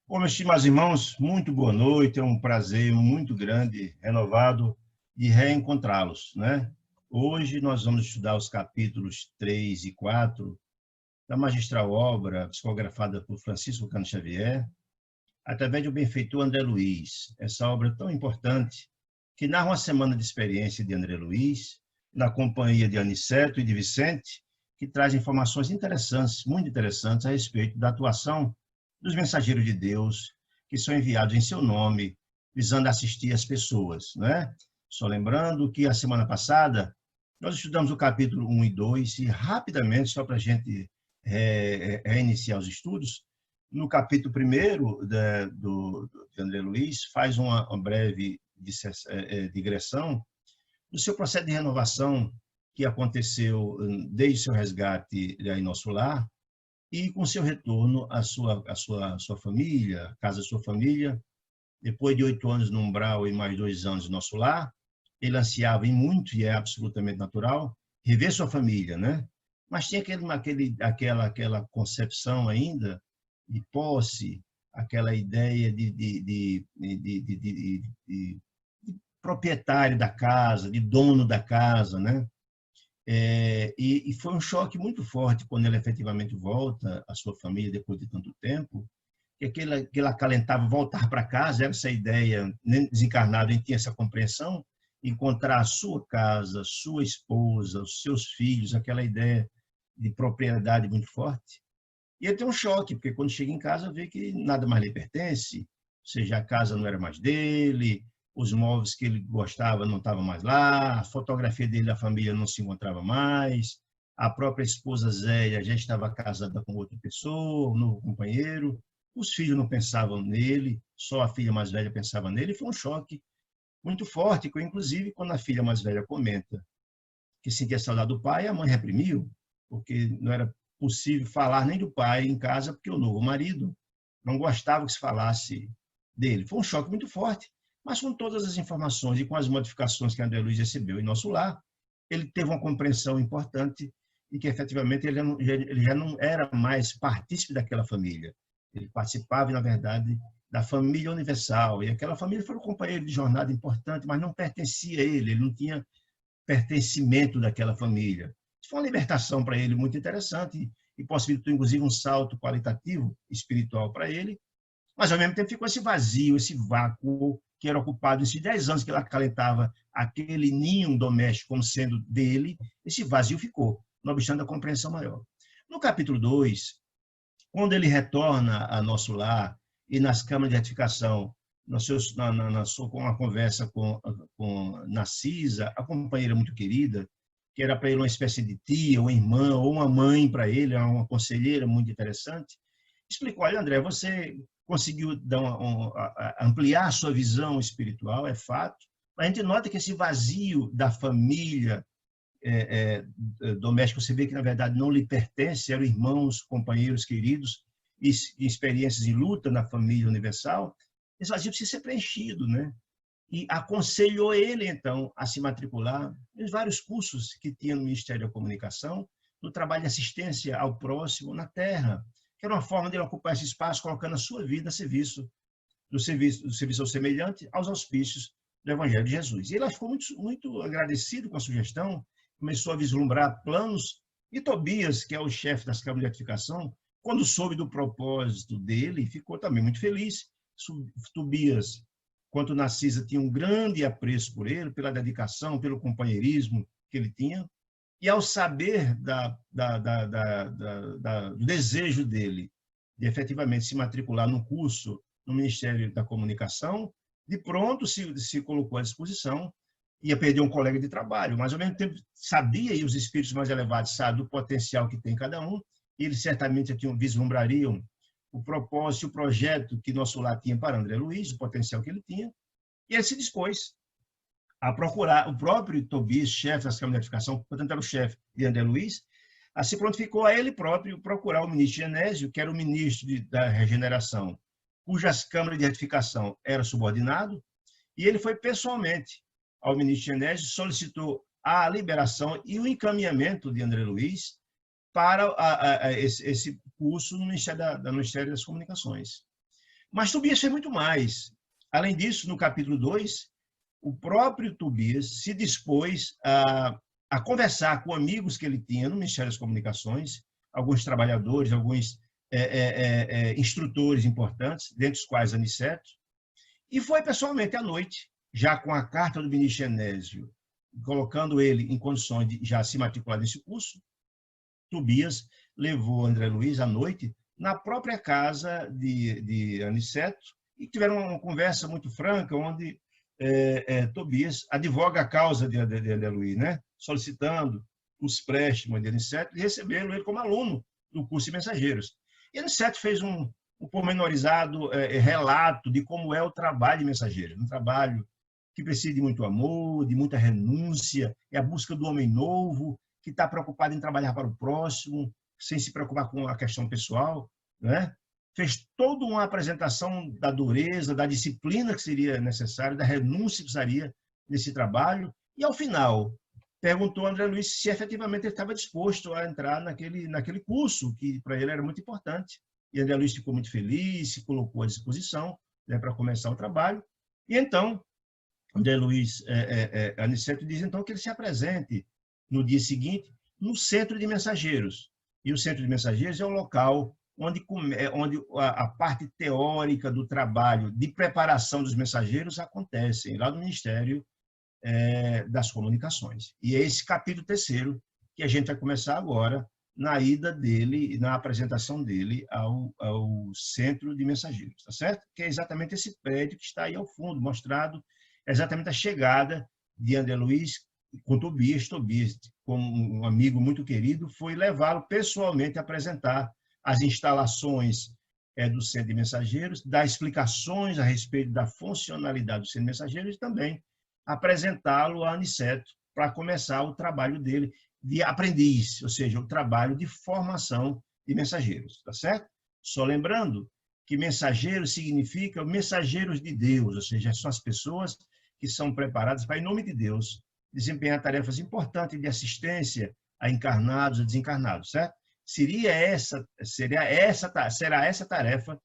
Bom, meus estimados irmãos, muito boa noite. É um prazer muito grande, renovado, de reencontrá-los, né? Hoje nós vamos estudar os capítulos 3 e 4 da magistral obra psicografada por Francisco Cano Xavier, através do benfeitor André Luiz. Essa obra tão importante que narra uma semana de experiência de André Luiz, na companhia de Aniceto e de Vicente, que traz informações interessantes, muito interessantes, a respeito da atuação dos mensageiros de Deus que são enviados em seu nome, visando assistir as pessoas, né? Só lembrando que a semana passada nós estudamos o capítulo 1 e 2 e rapidamente, só para a gente reiniciar os estudos, no capítulo 1 de André Luiz, faz uma breve digressão do seu processo de renovação que aconteceu desde seu resgate em nosso lar, e com seu retorno à sua família, à casa da sua família, depois de 8 anos no umbral e mais 2 anos no nosso lar, ele ansiava em muito, e é absolutamente natural, rever sua família, né? Mas tinha aquela concepção ainda de posse, aquela ideia de proprietário da casa, de dono da casa, né? E foi um choque muito forte quando ele efetivamente volta à sua família depois de tanto tempo, que aquele acalentava voltar para casa, era essa ideia, nem desencarnado, a gente tinha essa compreensão, encontrar a sua casa, sua esposa, os seus filhos, aquela ideia de propriedade muito forte. E ele tem um choque, porque quando chega em casa vê que nada mais lhe pertence, ou seja, a casa não era mais dele, os móveis que ele gostava não estavam mais lá, a fotografia dele da família não se encontrava mais, a própria esposa Zélia já estava casada com outra pessoa, um novo companheiro, os filhos não pensavam nele, só a filha mais velha pensava nele, e foi um choque muito forte, que inclusive quando a filha mais velha comenta que sentia saudade do pai, a mãe reprimiu, porque não era possível falar nem do pai em casa, porque o novo marido não gostava que se falasse dele. Foi um choque muito forte, mas com todas as informações e com as modificações que André Luiz recebeu em nosso lar, ele teve uma compreensão importante e que, efetivamente, ele já não era mais partícipe daquela família. Ele participava, na verdade, da família universal. E aquela família foi um companheiro de jornada importante, mas não pertencia a ele, ele não tinha pertencimento daquela família. Isso foi uma libertação para ele muito interessante e possibilitou, inclusive, um salto qualitativo espiritual para ele, mas, ao mesmo tempo, ficou esse vazio, esse vácuo que era ocupado nesses 10 anos que ele acalentava aquele ninho doméstico como sendo dele, esse vazio ficou, não obstante a compreensão maior. No capítulo 2, quando ele retorna a nosso lar e nas câmaras de retificação, com uma conversa com Narcisa, a companheira muito querida, que era para ele uma espécie de tia, ou irmã, ou uma mãe para ele, uma conselheira muito interessante, explicou: olha, André, você conseguiu ampliar a sua visão espiritual, é fato, mas a gente nota que esse vazio da família doméstica, você vê que, na verdade, não lhe pertence, eram irmãos, companheiros queridos, e experiências em luta na família universal, esse vazio precisa ser preenchido, né? E aconselhou ele, então, a se matricular em vários cursos que tinha no Ministério da Comunicação, no trabalho de assistência ao próximo na Terra, que era uma forma de ele ocupar esse espaço, colocando a sua vida a serviço do serviço ao semelhante, aos auspícios do Evangelho de Jesus. E ele ficou muito agradecido com a sugestão, começou a vislumbrar planos, e Tobias, que é o chefe das câmaras de retificação, quando soube do propósito dele, ficou também muito feliz. Tobias, quanto Narcisa, tinha um grande apreço por ele, pela dedicação, pelo companheirismo que ele tinha, e ao saber do desejo dele de efetivamente se matricular no curso no Ministério da Comunicação, de pronto se colocou à disposição, ia perder um colega de trabalho, mas ao mesmo tempo sabia, e os espíritos mais elevados sabem do potencial que tem cada um, e eles certamente vislumbrariam o propósito, o projeto que nosso lar tinha para André Luiz, o potencial que ele tinha, e ele se dispôs a procurar o próprio Tobias, chefe das câmaras de retificação, portanto era o chefe de André Luiz, assim prontificou a ele próprio procurar o ministro Genésio, que era o ministro da regeneração, cujas câmaras de retificação era subordinado, e ele foi pessoalmente ao ministro Genésio, solicitou a liberação e o encaminhamento de André Luiz para esse curso no Ministério das Comunicações. Mas Tobias fez muito mais. Além disso, no capítulo 2, o próprio Tobias se dispôs a conversar com amigos que ele tinha no Ministério das Comunicações, alguns trabalhadores, alguns instrutores importantes, dentre os quais Aniceto, e foi pessoalmente à noite, já com a carta do ministro Genésio, colocando ele em condições de já se matricular nesse curso. Tobias levou André Luiz à noite na própria casa de Aniceto e tiveram uma conversa muito franca, onde Tobias advoga a causa de André Luiz, né? Solicitando os préstimos de Aniceto e recebendo ele como aluno do curso de mensageiros. E Aniceto fez um pormenorizado relato de como é o trabalho de mensageiros, um trabalho que precisa de muito amor, de muita renúncia, é a busca do homem novo, que está preocupado em trabalhar para o próximo, sem se preocupar com a questão pessoal, né? Fez toda uma apresentação da dureza, da disciplina que seria necessária, da renúncia que seria nesse trabalho, e, ao final, perguntou a André Luiz se efetivamente ele estava disposto a entrar naquele curso, que para ele era muito importante. E André Luiz ficou muito feliz, se colocou à disposição, né, para começar o trabalho. E então, André Luiz Aniceto diz então que ele se apresente no dia seguinte no Centro de Mensageiros. E o Centro de Mensageiros é o local onde a parte teórica do trabalho de preparação dos mensageiros acontece, lá no Ministério das Comunicações. E é esse capítulo 3º que a gente vai começar agora, na ida dele, na apresentação dele ao Centro de Mensageiros, tá certo? Que é exatamente esse prédio que está aí ao fundo, mostrado exatamente a chegada de André Luiz com Tobias. Tobias, como um amigo muito querido, foi levá-lo pessoalmente a apresentar as instalações do Centro de Mensageiros, dar explicações a respeito da funcionalidade do Centro de Mensageiros e também apresentá-lo a Aniceto para começar o trabalho dele de aprendiz, ou seja, o trabalho de formação de mensageiros, tá certo? Só lembrando que mensageiro significa mensageiros de Deus, ou seja, são as pessoas que são preparadas para, em nome de Deus, desempenhar tarefas importantes de assistência a encarnados e desencarnados, certo? Será essa tarefa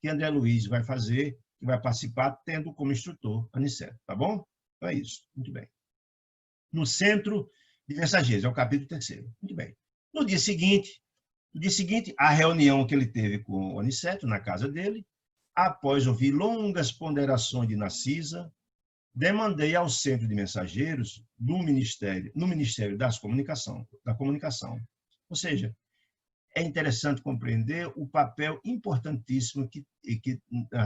que André Luiz vai fazer, que vai participar, tendo como instrutor Aniceto, tá bom? Então é isso, muito bem. No Centro de Mensageiros, é o capítulo 3º, muito bem. No dia seguinte, a reunião que ele teve com o Aniceto, na casa dele, após ouvir longas ponderações de Narcisa, demandei ao Centro de Mensageiros no Ministério da Comunicação. Ou seja, é interessante compreender o papel importantíssimo que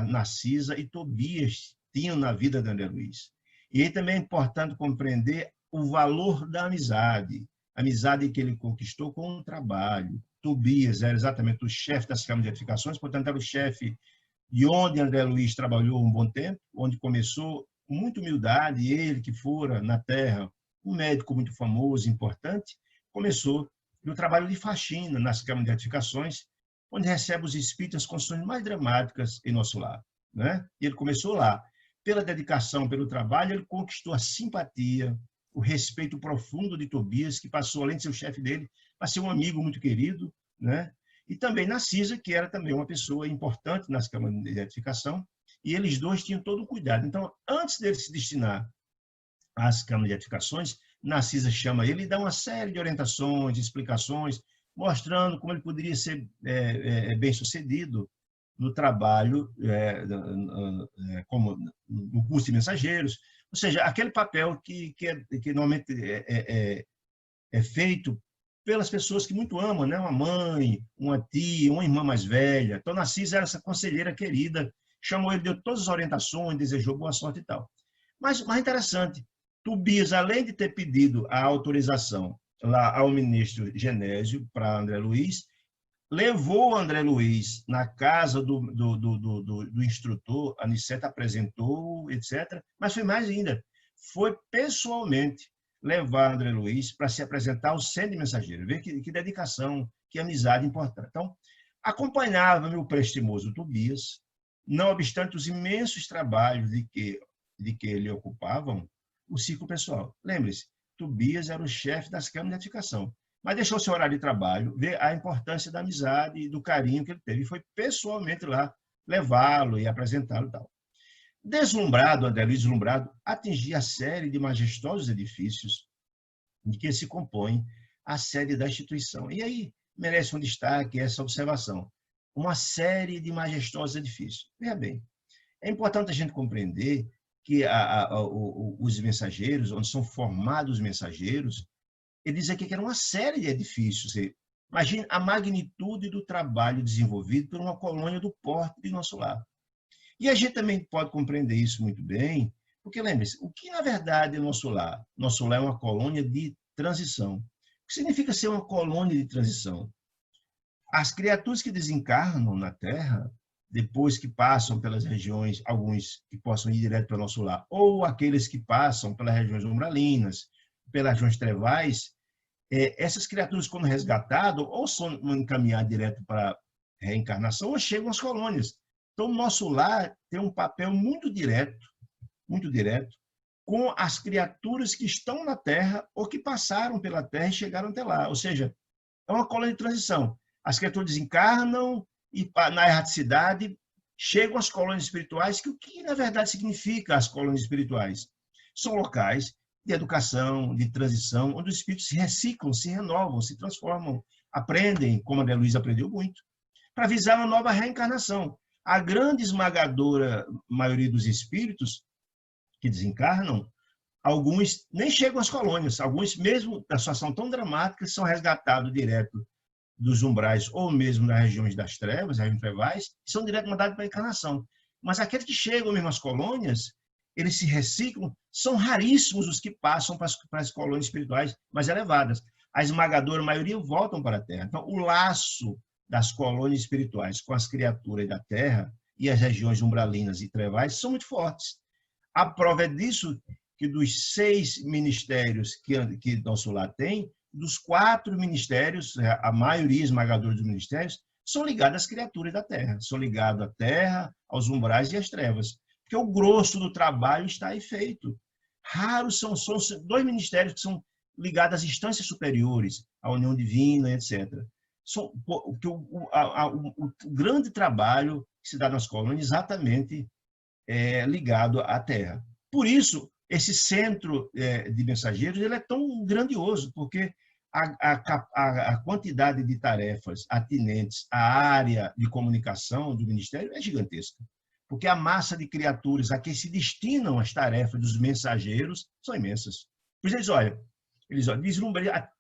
Narcisa e Tobias tinham na vida de André Luiz. E aí também é importante compreender o valor da amizade, a amizade que ele conquistou com o trabalho. Tobias era exatamente o chefe das câmaras de edificações, portanto, era o chefe de onde André Luiz trabalhou um bom tempo, onde começou com muita humildade, ele que fora na terra um médico muito famoso, importante, começou no trabalho de faxina nas câmaras de edificações, onde recebe os espíritos as condições mais dramáticas em nosso lar, né? E ele começou lá. Pela dedicação, pelo trabalho, ele conquistou a simpatia, o respeito profundo de Tobias, que passou, além de ser o chefe dele, a ser um amigo muito querido, né? E também Narcisa, que era também uma pessoa importante nas câmaras de edificação, e eles dois tinham todo o cuidado. Então, antes dele se destinar às câmaras de edificações, Narcisa chama ele e dá uma série de orientações, explicações, mostrando como ele poderia ser bem-sucedido no trabalho, como no curso de mensageiros, ou seja, aquele papel que normalmente é feito pelas pessoas que muito amam, né? Uma mãe, uma tia, uma irmã mais velha. Então, Narcisa era essa conselheira querida, chamou ele, deu todas as orientações, desejou boa sorte e tal. Mas o mais interessante, Tobias, além de ter pedido a autorização lá ao ministro Genésio para André Luiz, levou André Luiz na casa do instrutor, Aniceto apresentou, etc. Mas foi mais ainda, foi pessoalmente levar André Luiz para se apresentar ao Centro de Mensageiros. Vê que dedicação, que amizade importante. Então, acompanhava-me o prestimoso Tobias, não obstante os imensos trabalhos de que ele ocupavam, o ciclo pessoal. Lembre-se, Tobias era o chefe das câmaras de edificação, mas deixou seu horário de trabalho, ver a importância da amizade e do carinho que ele teve. E foi pessoalmente lá levá-lo e apresentá-lo e tal. Deslumbrado, André Luiz deslumbrado, atingia a série de majestosos edifícios de que se compõe a sede da instituição. E aí merece um destaque essa observação. Uma série de majestosos edifícios. Veja bem, é importante a gente compreender que os mensageiros, onde são formados os mensageiros, ele diz aqui que era uma série de edifícios. Imagine a magnitude do trabalho desenvolvido por uma colônia do porte de Nosso Lar. E a gente também pode compreender isso muito bem, porque lembre-se, o que na verdade é Nosso Lar? Nosso Lar é uma colônia de transição. O que significa ser uma colônia de transição? As criaturas que desencarnam na Terra, depois que passam pelas regiões, alguns que possam ir direto para o Nosso Lar, ou aqueles que passam pelas regiões umbralinas, pelas regiões trevais, essas criaturas, quando resgatadas, ou são encaminhadas direto para a reencarnação, ou chegam às colônias. Então, o Nosso Lar tem um papel muito direto, com as criaturas que estão na Terra ou que passaram pela Terra e chegaram até lá. Ou seja, é uma colônia de transição. As criaturas desencarnam e, na erraticidade, chegam às colônias espirituais, que o que, na verdade, significa as colônias espirituais? São locais de educação, de transição, onde os espíritos se reciclam, se renovam, se transformam, aprendem, como a André Luiz aprendeu muito, para visar uma nova reencarnação. A grande esmagadora maioria dos espíritos que desencarnam, alguns nem chegam às colônias, alguns, mesmo da situação tão dramática, são resgatados direto dos umbrais ou mesmo das regiões das trevas, regiões trevais, são direto mandados para a encarnação. Mas aqueles que chegam mesmo às colônias, eles se reciclam, são raríssimos os que passam para as colônias espirituais mais elevadas. A esmagadora maioria voltam para a Terra. Então, o laço das colônias espirituais com as criaturas da Terra e as regiões umbralinas e trevais são muito fortes. A prova é disso que dos 6 ministérios que Nosso Lar tem, dos 4 ministérios, a maioria esmagadora dos ministérios, são ligados às criaturas da Terra, são ligados à Terra, aos umbrais e às trevas, porque o grosso do trabalho está aí feito. Raros são 2 ministérios que são ligados às instâncias superiores, à união divina, etc. O grande trabalho que se dá nas colônias exatamente ligado à Terra. Por isso, esse centro de mensageiros ele é tão grandioso, porque a quantidade de tarefas atinentes à área de comunicação do Ministério é gigantesca, porque a massa de criaturas a que se destinam as tarefas dos mensageiros são imensas. Por isso,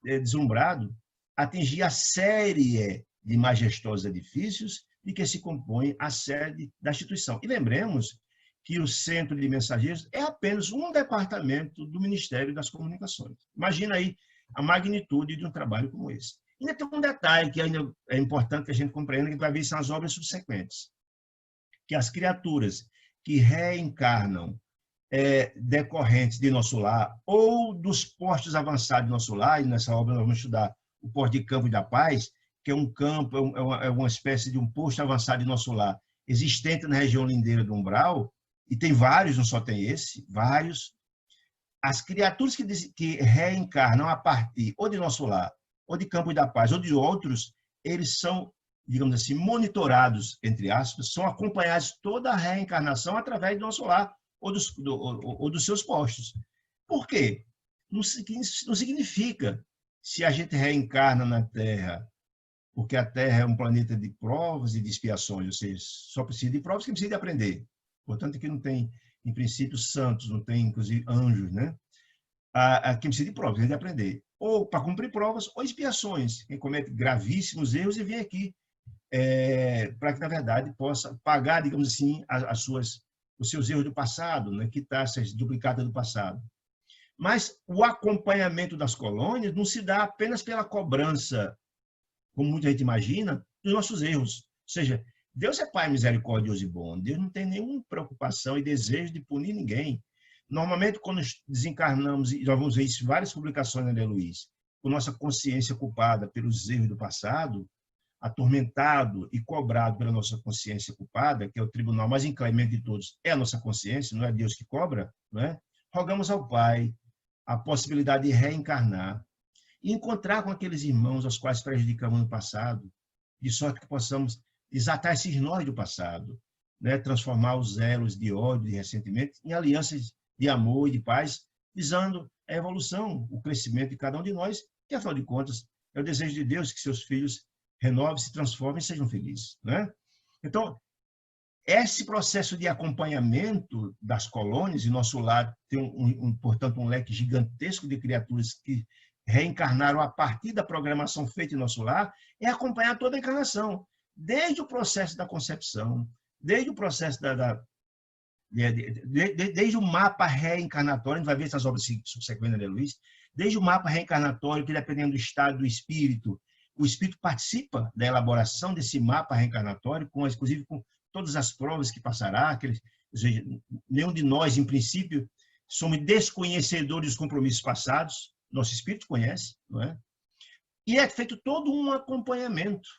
deslumbrado, atingir a série de majestosos edifícios de que se compõe a sede da instituição. E lembremos que o Centro de Mensageiros é apenas um departamento do Ministério das Comunicações. Imagina aí a magnitude de um trabalho como esse. E ainda tem um detalhe que ainda é importante que a gente compreenda, que vai ver são as obras subsequentes. Que as criaturas que reencarnam decorrentes de Nosso Lar ou dos postos avançados de Nosso Lar, e nessa obra nós vamos estudar o posto de Campo da Paz, que é um campo, é uma espécie de um posto avançado de Nosso Lar, existente na região lindeira do Umbral, e tem vários, não só tem esse, vários. As criaturas que reencarnam a partir ou de Nosso Lar, ou de Campo da Paz, ou de outros, eles são, digamos assim, monitorados, entre aspas, são acompanhados toda a reencarnação através do Nosso Lar ou dos seus postos. Por quê? Não significa, se a gente reencarna na Terra, porque a Terra é um planeta de provas e de expiações, ou seja, só precisa de provas que precisa de aprender. Portanto, aqui não tem, em princípio, santos, não tem, inclusive, anjos, né? Aqui precisa de provas, precisa de aprender. Ou para cumprir provas, ou expiações. Quem comete gravíssimos erros e vem aqui para que, na verdade, possa pagar, digamos assim, os seus erros do passado, né? Quitar essas duplicadas do passado. Mas o acompanhamento das colônias não se dá apenas pela cobrança, como muita gente imagina, dos nossos erros. Ou seja, Deus é Pai misericordioso e bom. Deus não tem nenhuma preocupação e desejo de punir ninguém. Normalmente, quando desencarnamos, e nós vamos ver isso em várias publicações, André Luiz, com nossa consciência culpada pelos erros do passado, atormentado e cobrado pela nossa consciência culpada, que é o tribunal mais inclemente de todos, é a nossa consciência, não é Deus que cobra, não é? Rogamos ao Pai a possibilidade de reencarnar e encontrar com aqueles irmãos aos quais prejudicamos no passado, de sorte que possamos desatar esses nós do passado né, transformar os elos de ódio, de ressentimento, em alianças de amor e de paz, visando a evolução, o crescimento de cada um de nós, que, afinal de contas, é o desejo de Deus que seus filhos renovem, se transformem e sejam felizes, né? Então, esse processo de acompanhamento das colônias, e nosso lar tem, portanto, um leque gigantesco de criaturas que reencarnaram a partir da programação feita em nosso lar, é acompanhar toda a encarnação, desde o processo da concepção, desde o processo desde o mapa reencarnatório, a gente vai ver essas obras subsequentes da Luiz, desde o mapa reencarnatório, que dependendo do estado do espírito, o espírito participa da elaboração desse mapa reencarnatório, inclusive com todas as provas que passará, nenhum de nós, em princípio, somos desconhecedores dos compromissos passados, nosso espírito conhece, não é? E é feito todo um acompanhamento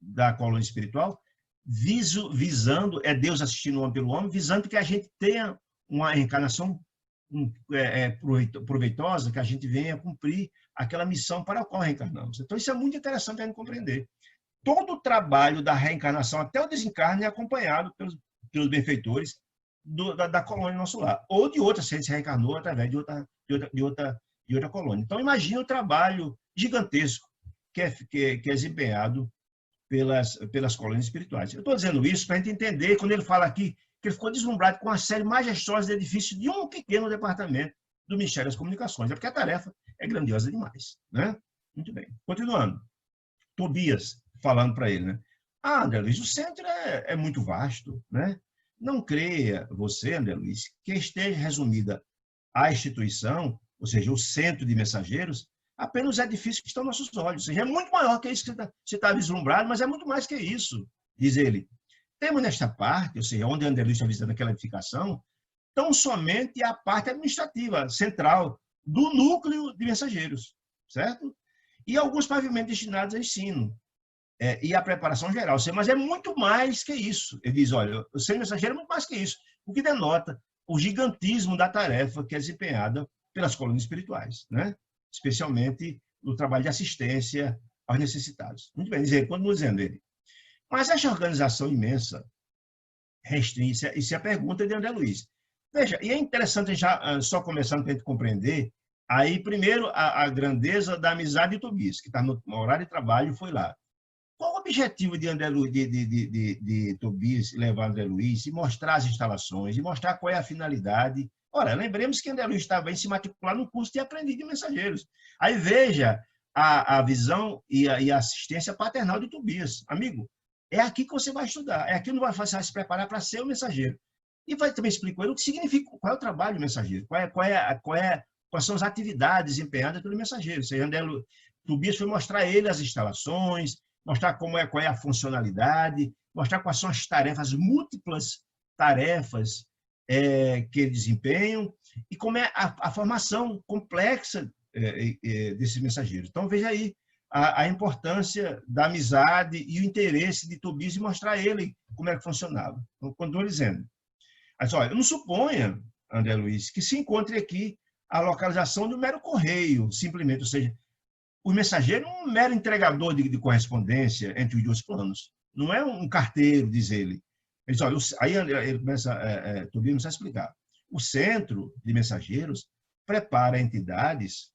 da colônia espiritual, visando, é Deus assistindo o homem pelo homem, visando que a gente tenha uma reencarnação proveitosa, que a gente venha cumprir aquela missão para a qual reencarnamos. Então, isso é muito interessante a gente compreender. Todo o trabalho da reencarnação, até o desencarne, é acompanhado pelos benfeitores da colônia do nosso lar, ou de outra, se ele se reencarnou através de outra colônia. Então, imagina o trabalho gigantesco que é desempenhado pelas colônias espirituais. Eu estou dizendo isso para a gente entender, quando ele fala aqui, que ele ficou deslumbrado com uma série majestosa de edifícios de um pequeno departamento do Ministério das Comunicações. É porque a tarefa é grandiosa demais, né? Muito bem. Continuando. Tobias falando para ele, né? André Luiz, o centro é muito vasto, né? Não creia você, André Luiz, que esteja resumida a instituição, ou seja, o centro de mensageiros, apenas os edifícios que estão aos nossos olhos. Ou seja, é muito maior que isso que você está vislumbrado, mas é muito mais que isso, diz ele. Temos nesta parte, ou seja, onde André Luiz está visitando aquela edificação, tão somente a parte administrativa, central, do núcleo de mensageiros, certo? E alguns pavimentos destinados a ensino, e a preparação geral. Mas é muito mais que isso. Ele diz, olha, o ser mensageiro é muito mais que isso, o que denota o gigantismo da tarefa que é desempenhada pelas colônias espirituais, né? Especialmente no trabalho de assistência aos necessitados. Muito bem, continua dizendo ele. Mas essa organização imensa restringe, isso é a pergunta de André Luiz. Veja, e é interessante, já só começando para a gente compreender, aí primeiro a grandeza da amizade de Tobias, que está no horário de trabalho, foi lá. Qual o objetivo de André Luiz, de Tobias levar André Luiz e mostrar as instalações, e mostrar qual é a finalidade? Ora, lembremos que André Luiz estava em se matricular no curso de aprendiz de mensageiros. Aí veja a visão e a assistência paternal de Tobias. Amigo, é aqui que você vai estudar, é aqui que você vai se preparar para ser o mensageiro. E vai também explicar ele o que significa, qual é o trabalho do mensageiro, quais são as atividades empenhadas pelo mensageiro. Ou seja, Tobias foi mostrar a ele as instalações, mostrar qual é a funcionalidade, mostrar quais são as tarefas, múltiplas tarefas que eles desempenham e como é a formação complexa desses mensageiros. Então, veja aí a importância da amizade e o interesse de Tobias em mostrar a ele como é que funcionava. Então, continuo dizendo. Mas, olha, eu não suponha, André Luiz, que se encontre aqui a localização do mero correio, simplesmente, ou seja, o mensageiro é um mero entregador de correspondência entre os dois planos. Não é um carteiro, diz ele. Ele diz, olha, aí ele começa, Tobias começa a explicar. O centro de mensageiros prepara entidades,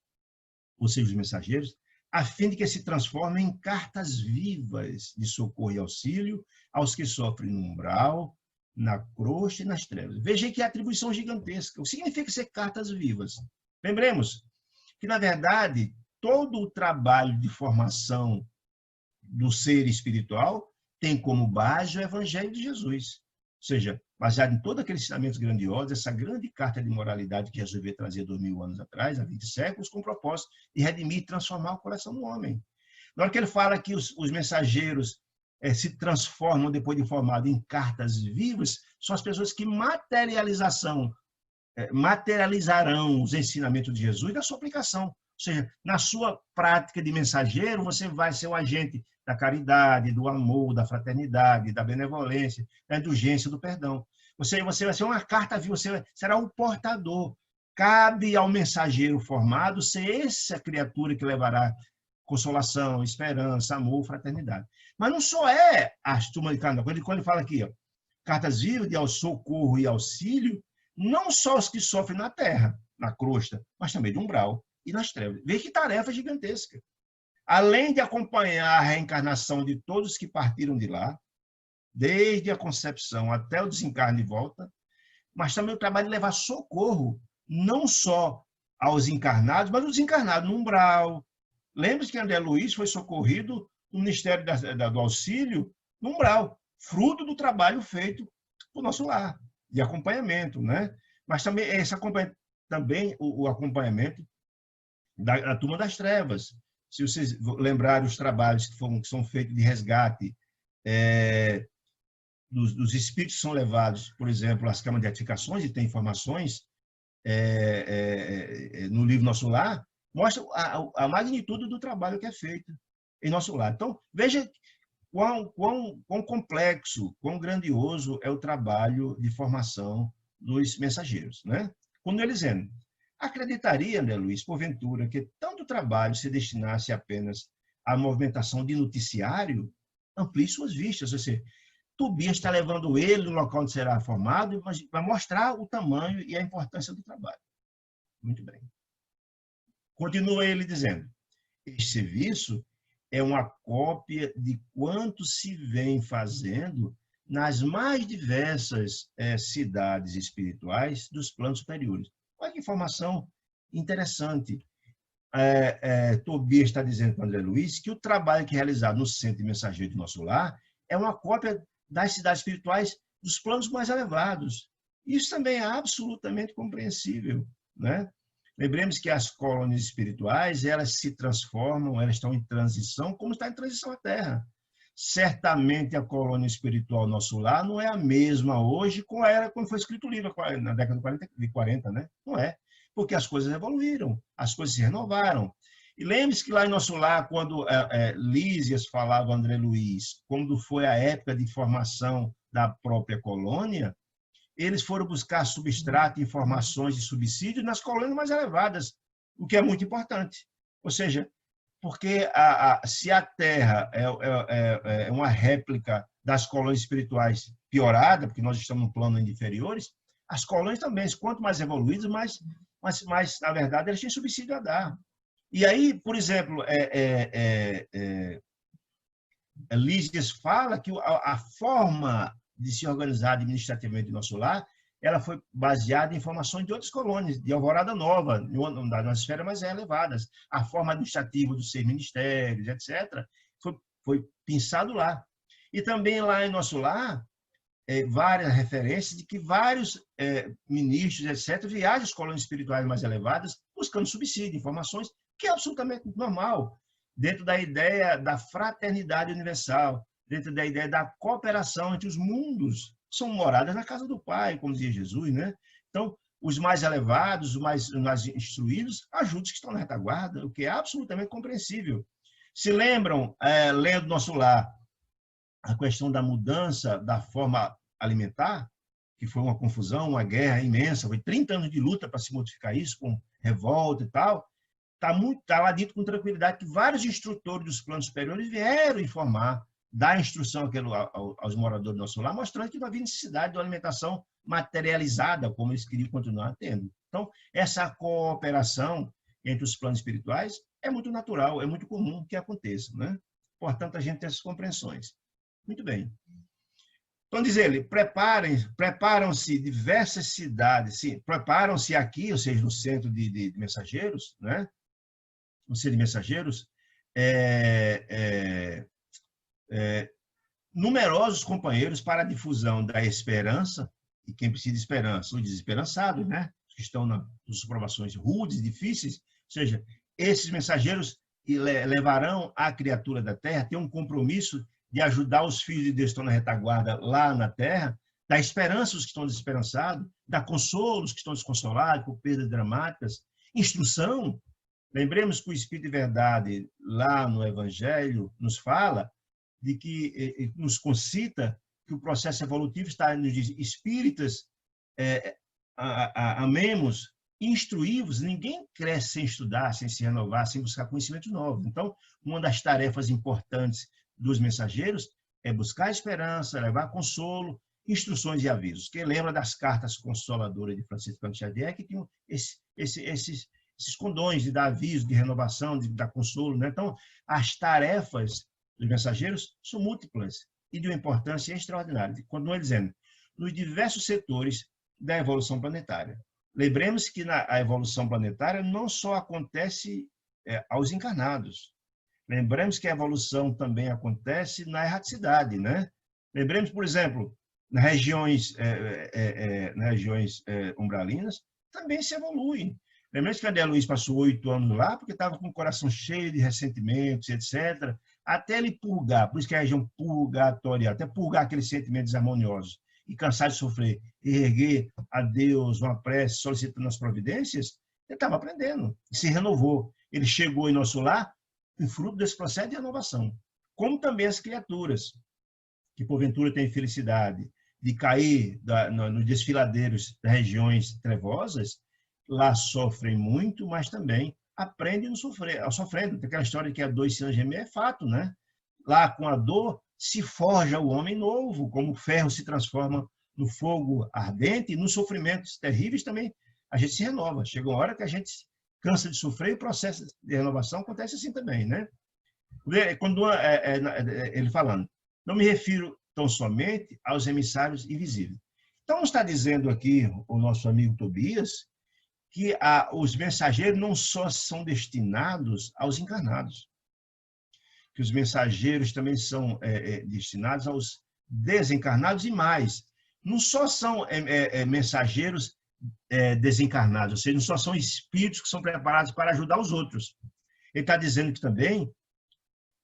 ou seja, os mensageiros, a fim de que se transformem em cartas vivas de socorro e auxílio aos que sofrem no umbral, na crosta e nas trevas. Veja que a atribuição gigantesca. O que significa ser cartas vivas? Lembremos que, na verdade, todo o trabalho de formação do ser espiritual tem como base o Evangelho de Jesus. Ou seja, baseado em todos aqueles ensinamentos grandiosos, essa grande carta de moralidade que Jesus veio trazer 2000 anos atrás, há 20 séculos, com o propósito de redimir e transformar o coração do homem. Na hora que ele fala que os mensageiros se transformam, depois de formado, em cartas vivas, são as pessoas que materializarão os ensinamentos de Jesus na sua aplicação. Ou seja, na sua prática de mensageiro, você vai ser o agente da caridade, do amor, da fraternidade, da benevolência, da indulgência, do perdão. Você vai ser uma carta viva, você será o portador. Cabe ao mensageiro formado ser essa criatura que levará consolação, esperança, amor, fraternidade. Mas não só é a turma de carnaval. Quando ele fala aqui, ó, cartas vivas de socorro e auxílio, não só os que sofrem na terra, na crosta, mas também no umbral e nas trevas. Veja que tarefa gigantesca. Além de acompanhar a reencarnação de todos que partiram de lá, desde a concepção até o desencarne de volta, mas também o trabalho de levar socorro, não só aos encarnados, mas aos desencarnados no umbral. Lembre-se que André Luiz foi socorrido no Ministério do Auxílio no umbral, fruto do trabalho feito por nosso lar, de acompanhamento, né? Mas também o acompanhamento da Turma das Trevas. Se vocês lembrarem os trabalhos que são feitos de resgate dos espíritos que são levados, por exemplo, às câmaras de edificações, e tem informações no livro Nosso Lar, mostra a magnitude do trabalho que é feito em Nosso Lar. Então, veja quão complexo, quão grandioso é o trabalho de formação dos mensageiros, né? Quando eles entram, acreditaria, André Luiz, porventura, que tanto trabalho se destinasse apenas à movimentação de noticiário? Amplie suas vistas, ou seja, Tobias está levando ele no local onde será formado para mostrar o tamanho e a importância do trabalho. Muito bem. Continua ele dizendo, este serviço é uma cópia de quanto se vem fazendo nas mais diversas cidades espirituais dos planos superiores. Olha que informação interessante. Tobias está dizendo para André Luiz que o trabalho que é realizado no Centro de Mensageiro de Nosso Lar é uma cópia das cidades espirituais dos planos mais elevados. Isso também é absolutamente compreensível, né? Lembremos que as colônias espirituais, elas se transformam, elas estão em transição, como está em transição a Terra. Certamente a colônia espiritual Nosso Lar não é a mesma hoje como era quando foi escrito o livro, na década de 40, né? Não é, porque as coisas evoluíram, as coisas se renovaram. E lembre-se que lá em Nosso Lar, quando Lísias falava André Luiz, quando foi a época de formação da própria colônia, eles foram buscar substrato, informações de subsídio nas colônias mais elevadas, o que é muito importante. Ou seja, porque se a Terra é uma réplica das colônias espirituais piorada, porque nós estamos no plano inferiores, as colônias também, quanto mais evoluídas, mais na verdade, elas têm subsídio a dar. E aí, por exemplo, Lísias fala que a forma de se organizar administrativamente em Nosso Lar, ela foi baseada em informações de outras colônias, de Alvorada Nova, nas esferas mais elevadas. A forma administrativa dos 6 ministérios, etc., foi pensado lá. E também lá em Nosso Lar, várias referências de que vários ministros, etc., viajam às colônias espirituais mais elevadas, buscando subsídio, informações, que é absolutamente normal, dentro da ideia da fraternidade universal, dentro da ideia da cooperação entre os mundos, são moradas na casa do Pai, como dizia Jesus, né? Então, os mais elevados, os mais instruídos, ajudam os que estão na retaguarda, o que é absolutamente compreensível. Se lembram, lendo Nosso Lar, a questão da mudança da forma alimentar, que foi uma confusão, uma guerra imensa, foi 30 anos de luta para se modificar isso, com revolta e tal, está lá dito com tranquilidade que vários instrutores dos planos superiores vieram informar, dar instrução aos moradores do Nosso Lar, mostrando que não havia necessidade de uma alimentação materializada, como eles queriam continuar tendo. Então, essa cooperação entre os planos espirituais é muito natural, é muito comum que aconteça, né? Portanto, a gente tem essas compreensões. Muito bem. Então, diz ele, preparam-se diversas cidades, sim, preparam-se aqui, ou seja, no centro de mensageiros, né? No centro de mensageiros, numerosos companheiros para a difusão da esperança, e quem precisa de esperança, os desesperançados, né? Que estão nas provações rudes, difíceis, ou seja, esses mensageiros levarão a criatura da terra, ter um compromisso de ajudar os filhos de Deus que estão na retaguarda lá na terra, dar esperança aos que estão desesperançados, dar consolo aos que estão desconsolados por perdas dramáticas, instrução. Lembremos que o Espírito de Verdade, lá no Evangelho, nos fala de que nos concita que o processo evolutivo está nos diz, espíritas, amemos, instruí-vos, ninguém cresce sem estudar, sem se renovar, sem buscar conhecimentos novos. Então, uma das tarefas importantes dos mensageiros é buscar esperança, levar consolo, instruções e avisos. Quem lembra das cartas consoladoras de Francisco Cândido Xavier, que tinham esses condões de dar aviso, de renovação, de dar consolo, né? Então, as tarefas dos mensageiros são múltiplas e de uma importância extraordinária. Continua dizendo, nos diversos setores da evolução planetária. Lembremos que a evolução planetária não só acontece aos encarnados. Lembremos que a evolução também acontece na erraticidade, né? Lembremos, por exemplo, nas regiões umbralinas, também se evolui. Lembremos que André Luiz passou 8 anos lá, porque estava com o coração cheio de ressentimentos, etc., até ele purgar, por isso que é a região purgatorial, até purgar aqueles sentimentos harmoniosos e cansar de sofrer, e erguer a Deus uma prece solicitando as providências, ele estava aprendendo, se renovou. Ele chegou em nosso lar em fruto desse processo de renovação. Como também as criaturas, que porventura têm felicidade de cair nos desfiladeiros das regiões trevosas, lá sofrem muito, mas também aprendem sofrendo. Tem aquela história de que a dor se gemer é fato, né? Lá com a dor se forja o homem novo, como o ferro se transforma no fogo ardente, e nos sofrimentos terríveis também a gente se renova. Chega uma hora que a gente cansa de sofrer e o processo de renovação acontece assim também, né? Quando ele falando, não me refiro tão somente aos emissários invisíveis. Então, está dizendo aqui o nosso amigo Tobias que os mensageiros não só são destinados aos encarnados, que os mensageiros também são destinados aos desencarnados e mais. Não só são mensageiros desencarnados, ou seja, não só são espíritos que são preparados para ajudar os outros. Ele está dizendo que também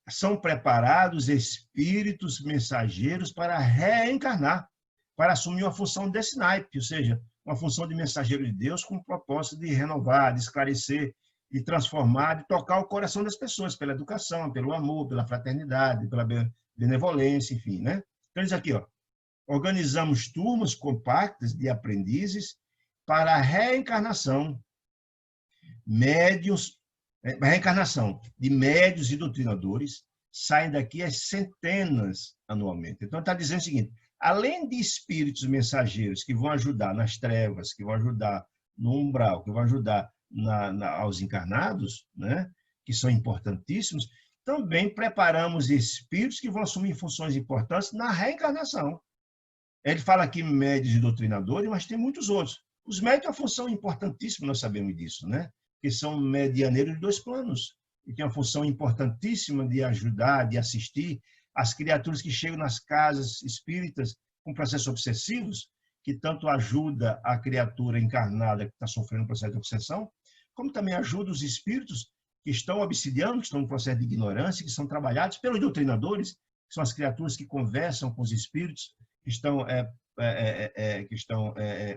são preparados espíritos mensageiros para reencarnar, para assumir uma função desse naipe, ou seja, uma função de mensageiro de Deus com o propósito de renovar, de esclarecer, de transformar, de tocar o coração das pessoas, pela educação, pelo amor, pela fraternidade, pela benevolência, enfim, né? Então, diz aqui, ó, organizamos turmas compactas de aprendizes para a reencarnação, reencarnação de médiuns e doutrinadores, saem daqui as centenas anualmente. Então, está dizendo o seguinte, além de espíritos mensageiros que vão ajudar nas trevas, que vão ajudar no umbral, que vão ajudar aos encarnados, né, que são importantíssimos, também preparamos espíritos que vão assumir funções importantes na reencarnação. Ele fala aqui médios e doutrinadores, mas tem muitos outros. Os médios têm uma função importantíssima, nós sabemos disso, né? Que são medianeiros de 2 planos, e têm uma função importantíssima de ajudar, de assistir as criaturas que chegam nas casas espíritas com processos obsessivos, que tanto ajuda a criatura encarnada que está sofrendo um processo de obsessão, como também ajuda os espíritos que estão obsidiando, que estão no processo de ignorância, que são trabalhados pelos doutrinadores, que são as criaturas que conversam com os espíritos, que estão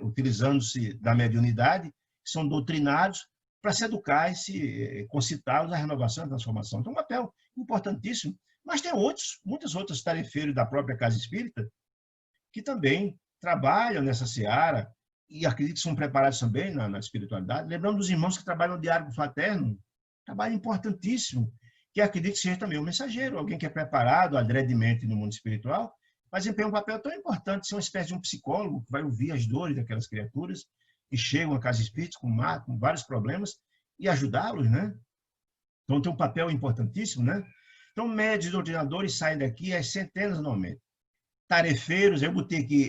utilizando-se da mediunidade, que são doutrinados para se educar e se concitá-los à renovação e transformação. Então, um papel importantíssimo. Mas tem muitos outros tarefeiros da própria Casa Espírita que também trabalham nessa seara e acredito que são preparados também na espiritualidade. Lembrando dos irmãos que trabalham no diálogo fraterno, trabalho importantíssimo, que acredito que seja também um mensageiro, alguém que é preparado adredemente no mundo espiritual, mas desempenha um papel tão importante, ser uma espécie de um psicólogo que vai ouvir as dores daquelas criaturas que chegam à Casa Espírita com vários problemas e ajudá-los, né? Então tem um papel importantíssimo, né? Então, médios e doutrinadores saem daqui às centenas anualmente. Tarefeiros, eu botei aqui,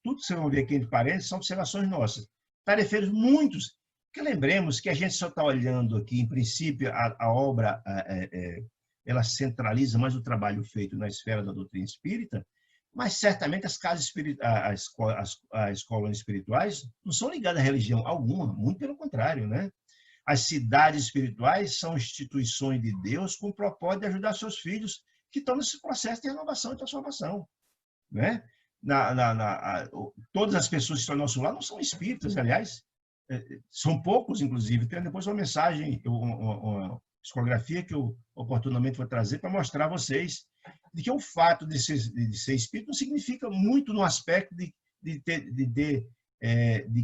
tudo que vocês vão ver aqui entre parênteses são observações nossas. Tarefeiros, muitos, que lembremos que a gente só está olhando aqui, em princípio, a obra, ela centraliza mais o trabalho feito na esfera da doutrina espírita, mas certamente as casas espirituais, as escolas espirituais não são ligadas à religião alguma, muito pelo contrário, né? As cidades espirituais são instituições de Deus com o propósito de ajudar seus filhos que estão nesse processo de renovação e transformação, né? Todas as pessoas que estão ao nosso lado não são espíritas, aliás, são poucos, inclusive. Tem depois uma mensagem, uma psicografia que eu oportunamente vou trazer para mostrar a vocês de que o fato de ser espírito não significa muito no aspecto de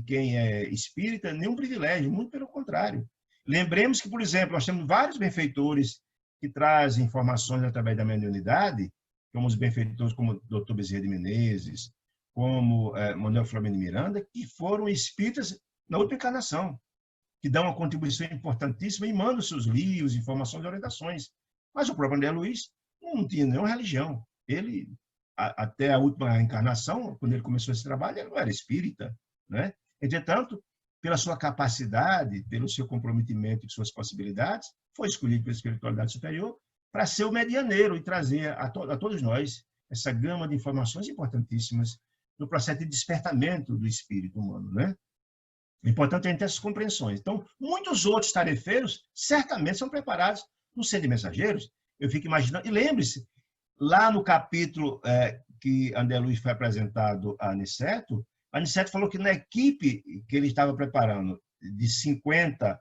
quem é espírita nenhum privilégio, muito pelo contrário. Lembremos que, por exemplo, nós temos vários benfeitores que trazem informações através da mediunidade, como os benfeitores como o Dr. Bezerra de Menezes, como Manuel Flamengo de Miranda, que foram espíritas na última encarnação, que dão uma contribuição importantíssima e mandam seus livros, informações e orientações. Mas o próprio André Luiz não tinha nenhuma religião. Ele, até a última encarnação, quando ele começou esse trabalho, ele não era espírita, né? Entretanto, pela sua capacidade, pelo seu comprometimento e suas possibilidades, foi escolhido pela espiritualidade superior para ser o medianeiro e trazer a todos nós essa gama de informações importantíssimas no processo de despertamento do espírito humano, né? É importante a gente ter essas compreensões. Então, muitos outros tarefeiros certamente são preparados no centro de mensageiros. Eu fico imaginando, e lembre-se, lá no capítulo que André Luiz foi apresentado a Aniceto falou que na equipe que ele estava preparando, de 50